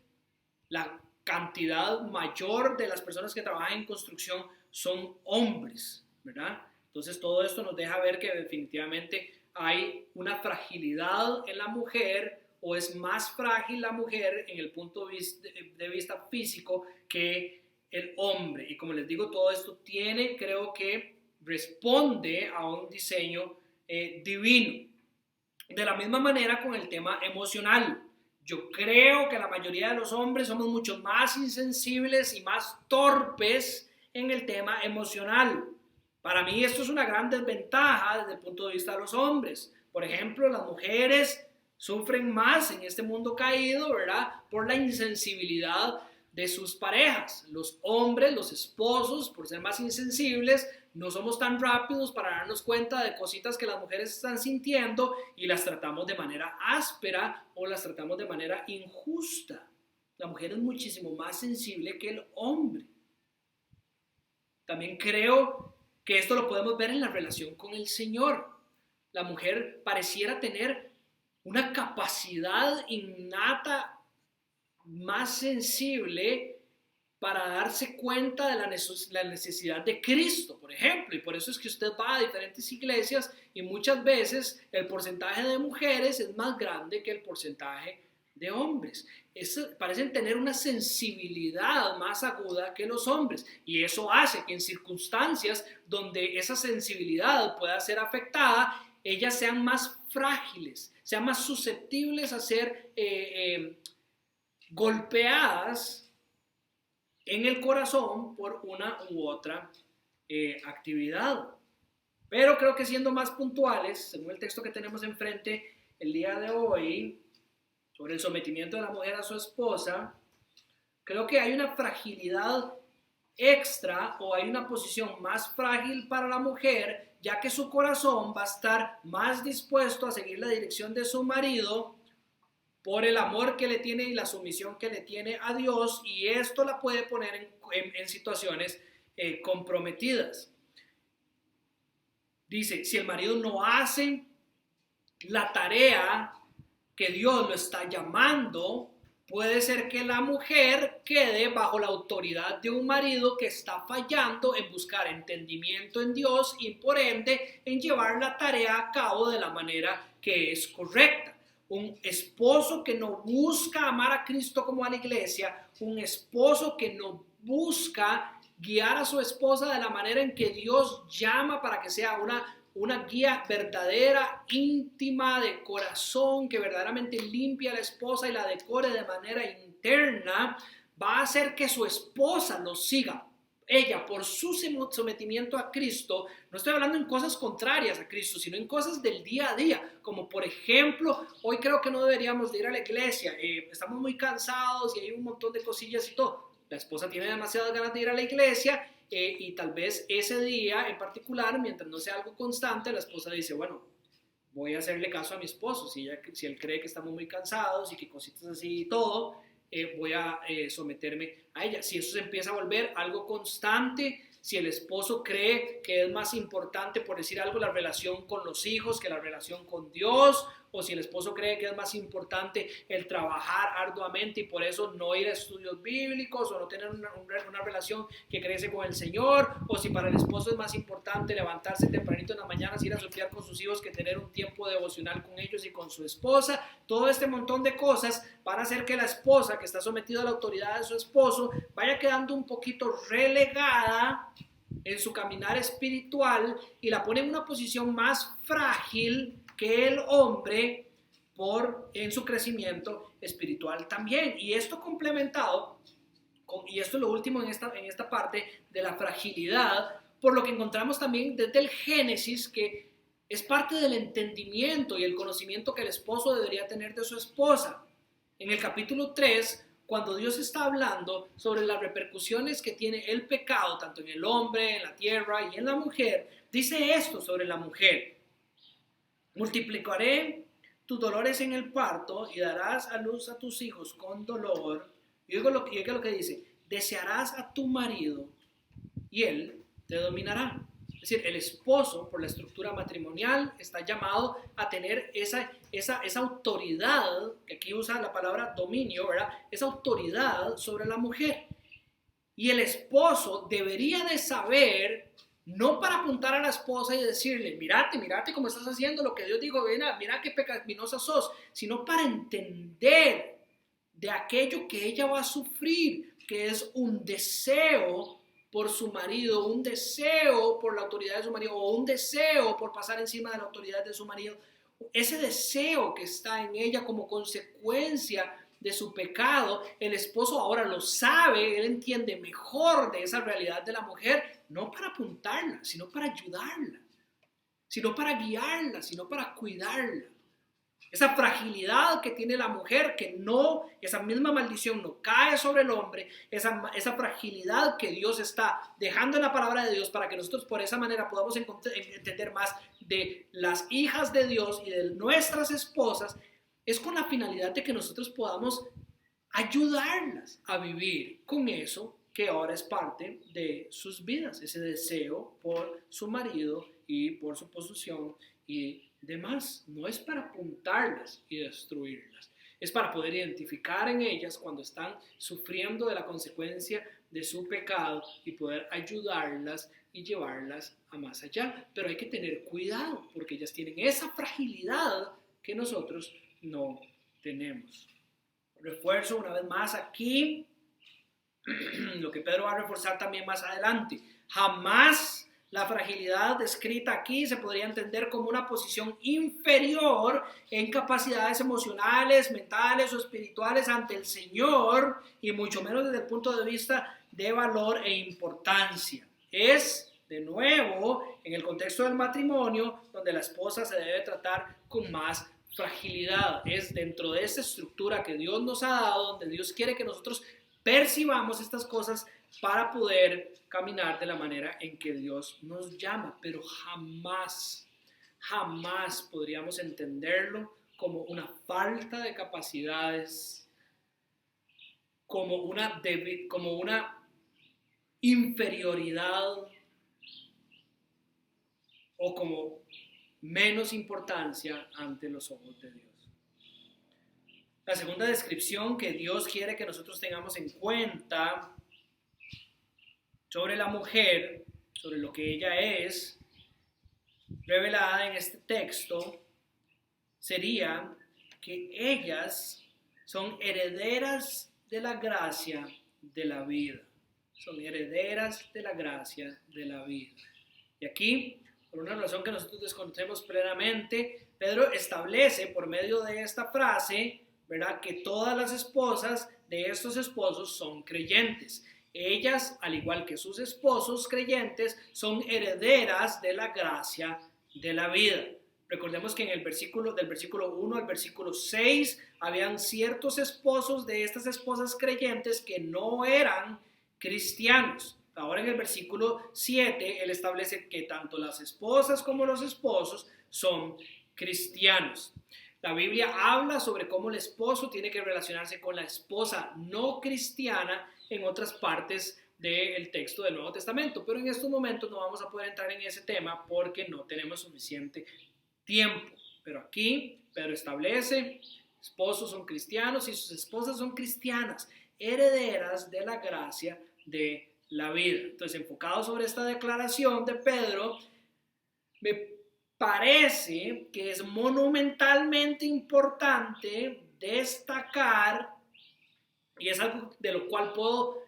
la cantidad mayor de las personas que trabajan en construcción son hombres, ¿verdad? Entonces todo esto nos deja ver que definitivamente hay una fragilidad en la mujer, o es más frágil la mujer en el punto de vista físico que el hombre. Y como les digo, todo esto creo que responde a un diseño divino. De la misma manera con el tema emocional. Yo creo que la mayoría de los hombres somos mucho más insensibles y más torpes en el tema emocional. Para mí esto es una gran desventaja desde el punto de vista de los hombres. Por ejemplo, las mujeres sufren más en este mundo caído, ¿verdad? Por la insensibilidad de sus parejas. Los hombres, los esposos, por ser más insensibles, no somos tan rápidos para darnos cuenta de cositas que las mujeres están sintiendo y las tratamos de manera áspera o las tratamos de manera injusta. La mujer es muchísimo más sensible que el hombre. También creo que esto lo podemos ver en la relación con el Señor. La mujer pareciera tener una capacidad innata más sensible para darse cuenta de la necesidad de Cristo, por ejemplo, y por eso es que usted va a diferentes iglesias y muchas veces el porcentaje de mujeres es más grande que el porcentaje de hombres. Parecen tener una sensibilidad más aguda que los hombres y eso hace que en circunstancias donde esa sensibilidad pueda ser afectada, ellas sean más frágiles, sean más susceptibles a ser golpeadas en el corazón por una u otra actividad. Pero creo que siendo más puntuales, según el texto que tenemos enfrente el día de hoy, sobre el sometimiento de la mujer a su esposa, creo que hay una fragilidad extra o hay una posición más frágil para la mujer, ya que su corazón va a estar más dispuesto a seguir la dirección de su marido por el amor que le tiene y la sumisión que le tiene a Dios, y esto la puede poner en situaciones comprometidas. Dice, si el marido no hace la tarea que Dios lo está llamando, puede ser que la mujer quede bajo la autoridad de un marido que está fallando en buscar entendimiento en Dios y por ende en llevar la tarea a cabo de la manera que es correcta. Un esposo que no busca amar a Cristo como a la iglesia, un esposo que no busca guiar a su esposa de la manera en que Dios llama para que sea una guía verdadera, íntima, de corazón, que verdaderamente limpie a la esposa y la decore de manera interna, va a hacer que su esposa lo siga. Ella, por su sometimiento a Cristo, no estoy hablando en cosas contrarias a Cristo, sino en cosas del día a día, como por ejemplo, hoy creo que no deberíamos de ir a la iglesia, estamos muy cansados y hay un montón de cosillas y todo. La esposa tiene demasiadas ganas de ir a la iglesia y tal vez ese día en particular, mientras no sea algo constante, la esposa dice, bueno, voy a hacerle caso a mi esposo, si él cree que estamos muy cansados y que cositas así y todo, voy a someterme a ella. Si eso se empieza a volver algo constante, si el esposo cree que es más importante, por decir algo, la relación con los hijos que la relación con Dios, o si el esposo cree que es más importante el trabajar arduamente y por eso no ir a estudios bíblicos o no tener una relación que crece con el Señor, o si para el esposo es más importante levantarse tempranito en la mañana, ir a sopear con sus hijos que tener un tiempo devocional con ellos y con su esposa. Todo este montón de cosas van a hacer que la esposa, que está sometida a la autoridad de su esposo, vaya quedando un poquito relegada en su caminar espiritual y la pone en una posición más frágil que el hombre en su crecimiento espiritual también. Y esto complementado, y esto es lo último en esta parte de la fragilidad, por lo que encontramos también desde el Génesis, que es parte del entendimiento y el conocimiento que el esposo debería tener de su esposa. En el capítulo 3, cuando Dios está hablando sobre las repercusiones que tiene el pecado, tanto en el hombre, en la tierra y en la mujer, dice esto sobre la mujer: multiplicaré tus dolores en el parto y darás a luz a tus hijos con dolor. Y oiga lo que dice: desearás a tu marido y él te dominará. Es decir, el esposo, por la estructura matrimonial, está llamado a tener esa autoridad, que aquí usa la palabra dominio, ¿verdad? Esa autoridad sobre la mujer. Y el esposo debería de saber, no para apuntar a la esposa y decirle, mírate cómo estás haciendo lo que Dios dijo, mira qué pecaminosa sos, sino para entender de aquello que ella va a sufrir, que es un deseo por su marido, un deseo por la autoridad de su marido, o un deseo por pasar encima de la autoridad de su marido. Ese deseo que está en ella como consecuencia de su pecado, el esposo ahora lo sabe, él entiende mejor de esa realidad de la mujer, no para apuntarla, sino para ayudarla, sino para guiarla, sino para cuidarla. Esa fragilidad que tiene la mujer, que no, esa misma maldición no cae sobre el hombre, esa fragilidad que Dios está dejando en la palabra de Dios para que nosotros por esa manera podamos entender más de las hijas de Dios y de nuestras esposas, es con la finalidad de que nosotros podamos ayudarlas a vivir con eso que ahora es parte de sus vidas, ese deseo por su marido y por su posición y demás. No es para apuntarlas y destruirlas, es para poder identificar en ellas cuando están sufriendo de la consecuencia de su pecado y poder ayudarlas y llevarlas a más allá. Pero hay que tener cuidado porque ellas tienen esa fragilidad que nosotros no tenemos. Refuerzo una vez más aquí lo que Pedro va a reforzar también más adelante. Jamás la fragilidad descrita aquí se podría entender como una posición inferior en capacidades emocionales, mentales o espirituales ante el Señor, y mucho menos desde el punto de vista de valor e importancia. Es, de nuevo, en el contexto del matrimonio, donde la esposa se debe tratar con más fragilidad. Es dentro de esta estructura que Dios nos ha dado, donde Dios quiere que nosotros percibamos estas cosas para poder caminar de la manera en que Dios nos llama, pero jamás podríamos entenderlo como una falta de capacidades, como una inferioridad o como menos importancia ante los ojos de Dios. La segunda descripción que Dios quiere que nosotros tengamos en cuenta sobre la mujer, sobre lo que ella es, revelada en este texto, sería que ellas son herederas de la gracia de la vida. Son herederas de la gracia de la vida. Y aquí, por una razón que nosotros desconocemos plenamente, Pedro establece por medio de esta frase, ¿verdad?, que todas las esposas de estos esposos son creyentes. Ellas, al igual que sus esposos creyentes, son herederas de la gracia de la vida. Recordemos que del versículo 1 al versículo 6, habían ciertos esposos de estas esposas creyentes que no eran cristianos. Ahora en el versículo 7, él establece que tanto las esposas como los esposos son cristianos. La Biblia habla sobre cómo el esposo tiene que relacionarse con la esposa no cristiana en otras partes del texto del Nuevo Testamento, pero en estos momentos no vamos a poder entrar en ese tema porque no tenemos suficiente tiempo. Pero aquí Pedro establece, esposos son cristianos y sus esposas son cristianas, herederas de la gracia de la vida. Entonces, enfocado sobre esta declaración de Pedro, me parece que es monumentalmente importante destacar, y es algo de lo cual puedo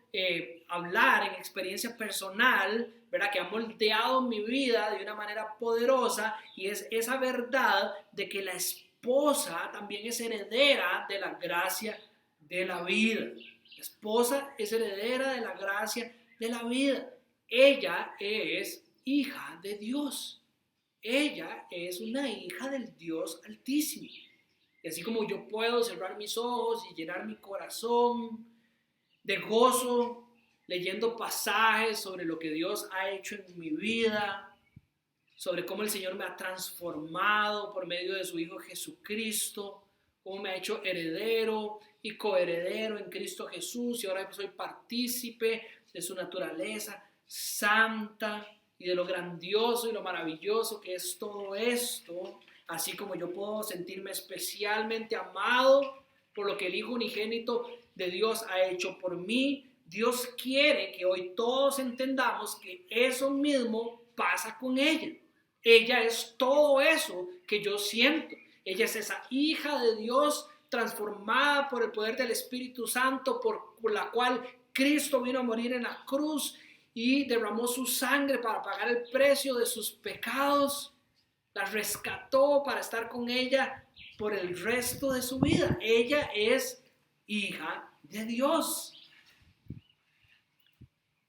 hablar en experiencia personal, ¿verdad? Que ha moldeado mi vida de una manera poderosa, y es esa verdad de que la esposa también es heredera de la gracia de la vida. La esposa es heredera de la gracia de la vida. Ella es hija de Dios. Ella es una hija del Dios Altísimo. Y así como yo puedo cerrar mis ojos y llenar mi corazón de gozo leyendo pasajes sobre lo que Dios ha hecho en mi vida, sobre cómo el Señor me ha transformado por medio de su Hijo Jesucristo, cómo me ha hecho heredero y coheredero en Cristo Jesús, y ahora soy partícipe de su naturaleza santa y de lo grandioso y lo maravilloso que es todo esto, así como yo puedo sentirme especialmente amado por lo que el Hijo unigénito de Dios ha hecho por mí. Dios quiere que hoy todos entendamos que eso mismo pasa con ella. Ella es todo eso que yo siento. Ella es esa hija de Dios transformada por el poder del Espíritu Santo, por la cual Cristo vino a morir en la cruz y derramó su sangre para pagar el precio de sus pecados. La rescató para estar con ella por el resto de su vida. Ella es hija de Dios.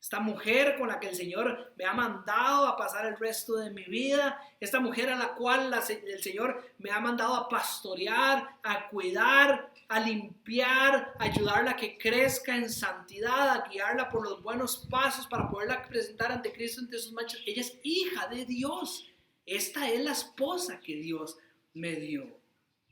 Esta mujer con la que el Señor me ha mandado a pasar el resto de mi vida, esta mujer a la cual el Señor me ha mandado a pastorear, a cuidar, a limpiar, a ayudarla a que crezca en santidad, a guiarla por los buenos pasos para poderla presentar ante Cristo entre sus manchas. Ella es hija de Dios. Esta es la esposa que Dios me dio.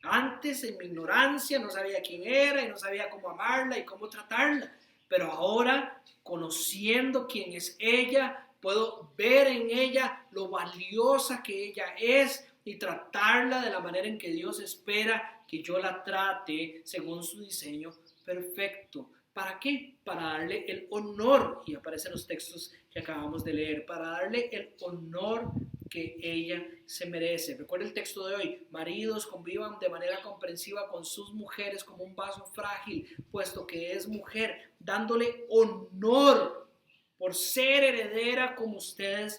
Antes, en mi ignorancia, no sabía quién era y no sabía cómo amarla y cómo tratarla. Pero ahora, conociendo quién es ella, puedo ver en ella lo valiosa que ella es y tratarla de la manera en que Dios espera que yo la trate según su diseño perfecto. ¿Para qué? Para darle el honor, y aparecen los textos que acabamos de leer, para darle el honor que ella se merece. Recuerda el texto de hoy: maridos, convivan de manera comprensiva con sus mujeres como un vaso frágil, puesto que es mujer, dándole honor por ser heredera como ustedes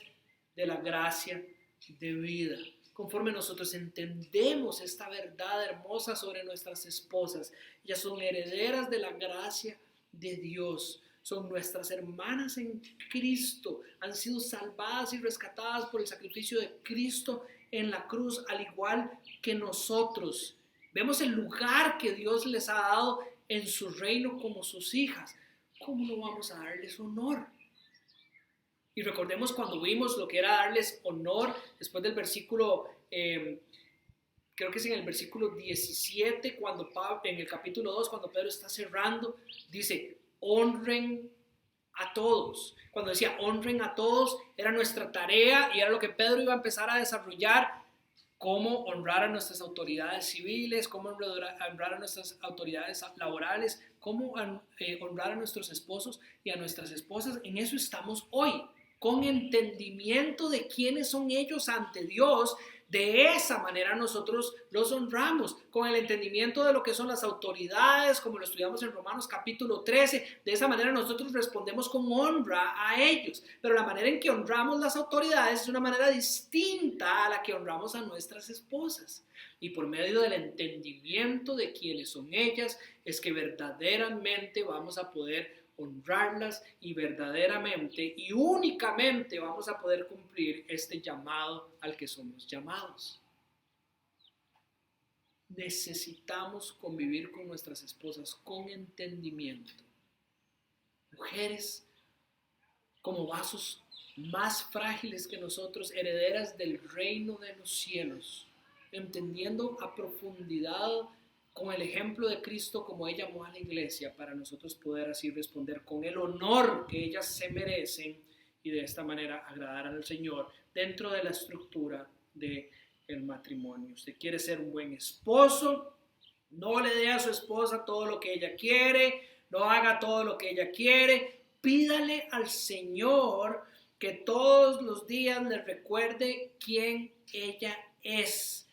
de la gracia de vida. Conforme nosotros entendemos esta verdad hermosa sobre nuestras esposas, ellas son herederas de la gracia de Dios. Son nuestras hermanas en Cristo, han sido salvadas y rescatadas por el sacrificio de Cristo en la cruz, al igual que nosotros. Vemos el lugar que Dios les ha dado en su reino como sus hijas. ¿Cómo no vamos a darles honor? Y recordemos cuando vimos lo que era darles honor, después del versículo, creo que es en el versículo 17, en el capítulo 2, cuando Pedro está cerrando, dice: honren a todos. Cuando decía honren a todos, era nuestra tarea y era lo que Pedro iba a empezar a desarrollar: cómo honrar a nuestras autoridades civiles, cómo honrar a nuestras autoridades laborales, cómo honrar a nuestros esposos y a nuestras esposas. En eso estamos hoy, con entendimiento de quiénes son ellos ante Dios. De esa manera nosotros los honramos, con el entendimiento de lo que son las autoridades, como lo estudiamos en Romanos capítulo 13. De esa manera nosotros respondemos con honra a ellos. Pero la manera en que honramos las autoridades es una manera distinta a la que honramos a nuestras esposas. Y por medio del entendimiento de quiénes son ellas, es que verdaderamente vamos a poder honrarlas, y verdaderamente y únicamente vamos a poder cumplir este llamado al que somos llamados. Necesitamos convivir con nuestras esposas con entendimiento. Mujeres como vasos más frágiles que nosotros, herederas del reino de los cielos, entendiendo a profundidad con el ejemplo de Cristo como ella amó a la iglesia, para nosotros poder así responder con el honor que ellas se merecen y de esta manera agradar al Señor dentro de la estructura del matrimonio. Usted quiere ser un buen esposo, no le dé a su esposa todo lo que ella quiere, no haga todo lo que ella quiere, pídale al Señor que todos los días le recuerde quién ella es.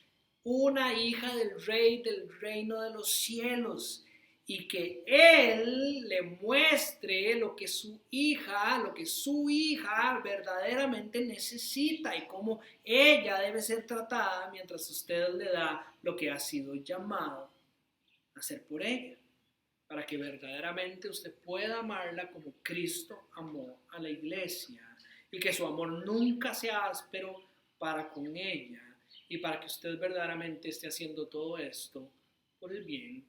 Una hija del Rey del reino de los cielos, y que Él le muestre lo que su hija verdaderamente necesita y cómo ella debe ser tratada mientras usted le da lo que ha sido llamado a hacer por ella, para que verdaderamente usted pueda amarla como Cristo amó a la iglesia y que su amor nunca sea áspero para con ella, y para que usted verdaderamente esté haciendo todo esto por el bien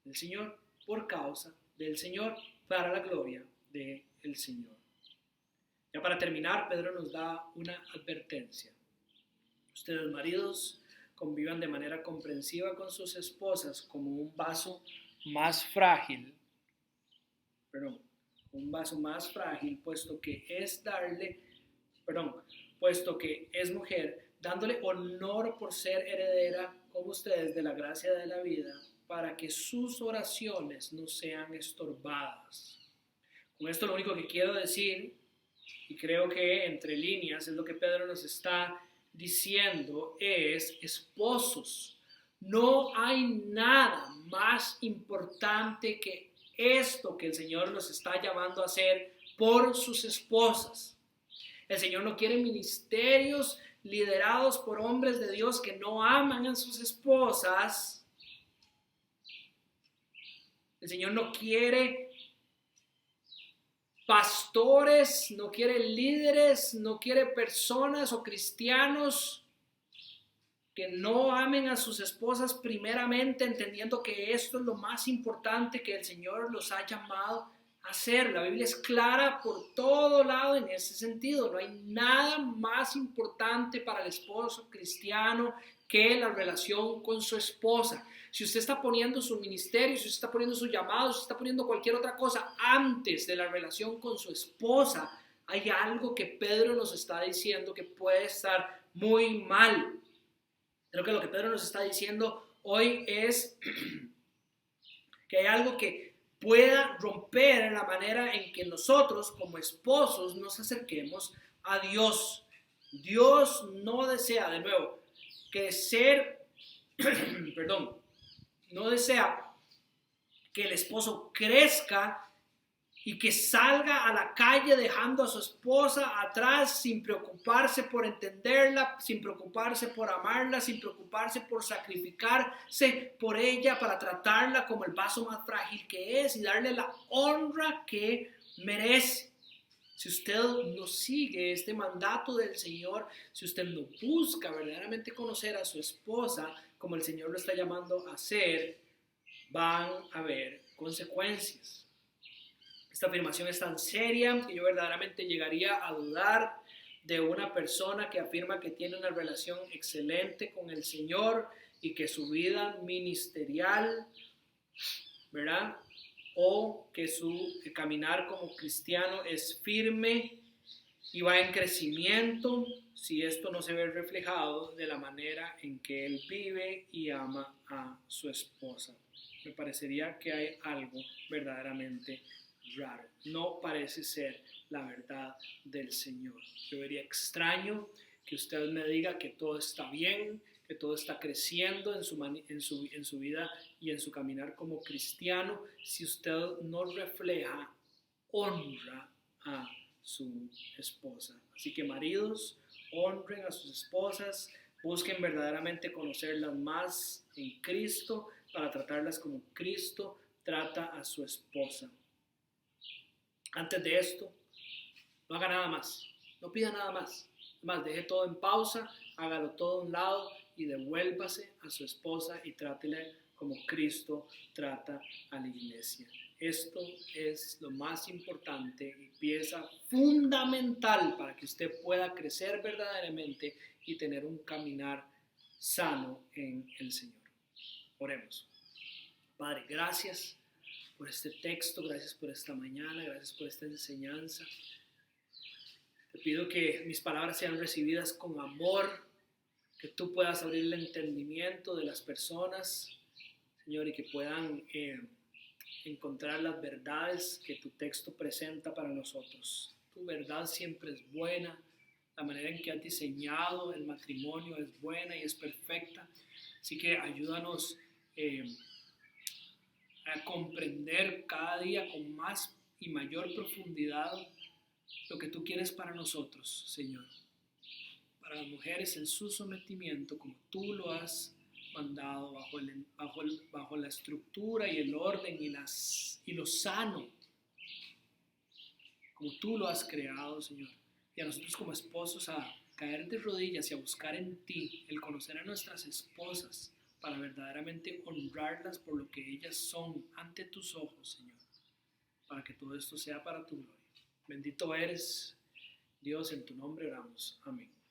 del Señor, por causa del Señor, para la gloria del Señor. Ya para terminar, Pedro nos da una advertencia. Ustedes, maridos, convivan de manera comprensiva con sus esposas como un vaso más frágil, puesto que es mujer, dándole honor por ser heredera como ustedes de la gracia de la vida, para que sus oraciones no sean estorbadas. Con esto lo único que quiero decir, y creo que entre líneas es lo que Pedro nos está diciendo, es: esposos, no hay nada más importante que esto que el Señor nos está llamando a hacer por sus esposas. El Señor no quiere ministerios liderados por hombres de Dios que no aman a sus esposas. El Señor no quiere pastores, no quiere líderes, no quiere personas o cristianos que no amen a sus esposas primeramente, entendiendo que esto es lo más importante que el Señor los ha llamado a hacer. La Biblia es clara por todo lado en ese sentido. No hay nada más importante para el esposo cristiano que la relación con su esposa. Si usted está poniendo su ministerio, si usted está poniendo su llamado, si usted está poniendo cualquier otra cosa antes de la relación con su esposa, hay algo que Pedro nos está diciendo que puede estar muy mal. Creo que lo que Pedro nos está diciendo hoy es que hay algo que pueda romper la manera en que nosotros como esposos nos acerquemos a Dios. Dios no desea, de nuevo, no desea que el esposo crezca y que salga a la calle dejando a su esposa atrás sin preocuparse por entenderla, sin preocuparse por amarla, sin preocuparse por sacrificarse por ella para tratarla como el vaso más frágil que es y darle la honra que merece. Si usted no sigue este mandato del Señor, si usted no busca verdaderamente conocer a su esposa como el Señor lo está llamando a hacer, van a haber consecuencias. Esta afirmación es tan seria que yo verdaderamente llegaría a dudar de una persona que afirma que tiene una relación excelente con el Señor y que su vida ministerial, ¿verdad?, o que su caminar como cristiano es firme y va en crecimiento, si esto no se ve reflejado de la manera en que él vive y ama a su esposa. Me parecería que hay algo verdaderamente raro. No parece ser la verdad del Señor. Yo vería extraño que usted me diga que todo está bien, que todo está creciendo en su vida y en su caminar como cristiano, si usted no refleja honra a su esposa. Así que maridos, honren a sus esposas, busquen verdaderamente conocerlas más en Cristo para tratarlas como Cristo trata a su esposa. Antes de esto, no haga nada más, no pida nada más. Además, deje todo en pausa, hágalo todo a un lado y devuélvase a su esposa y trátela como Cristo trata a la iglesia. Esto es lo más importante y pieza fundamental para que usted pueda crecer verdaderamente y tener un caminar sano en el Señor. Oremos. Padre, gracias por este texto, gracias por esta mañana, gracias por esta enseñanza. Te pido que mis palabras sean recibidas con amor, que tú puedas abrir el entendimiento de las personas, Señor, y que puedan encontrar las verdades que tu texto presenta para nosotros. Tu verdad siempre es buena, la manera en que has diseñado el matrimonio es buena y es perfecta, así que ayúdanos a comprender cada día con más y mayor profundidad lo que tú quieres para nosotros, Señor. Para las mujeres en su sometimiento, como tú lo has mandado, bajo la estructura y el orden y lo sano, como tú lo has creado, Señor. Y a nosotros como esposos a caer de rodillas y a buscar en ti el conocer a nuestras esposas para verdaderamente honrarlas por lo que ellas son ante tus ojos, Señor, para que todo esto sea para tu gloria. Bendito eres, Dios, en tu nombre oramos. Amén.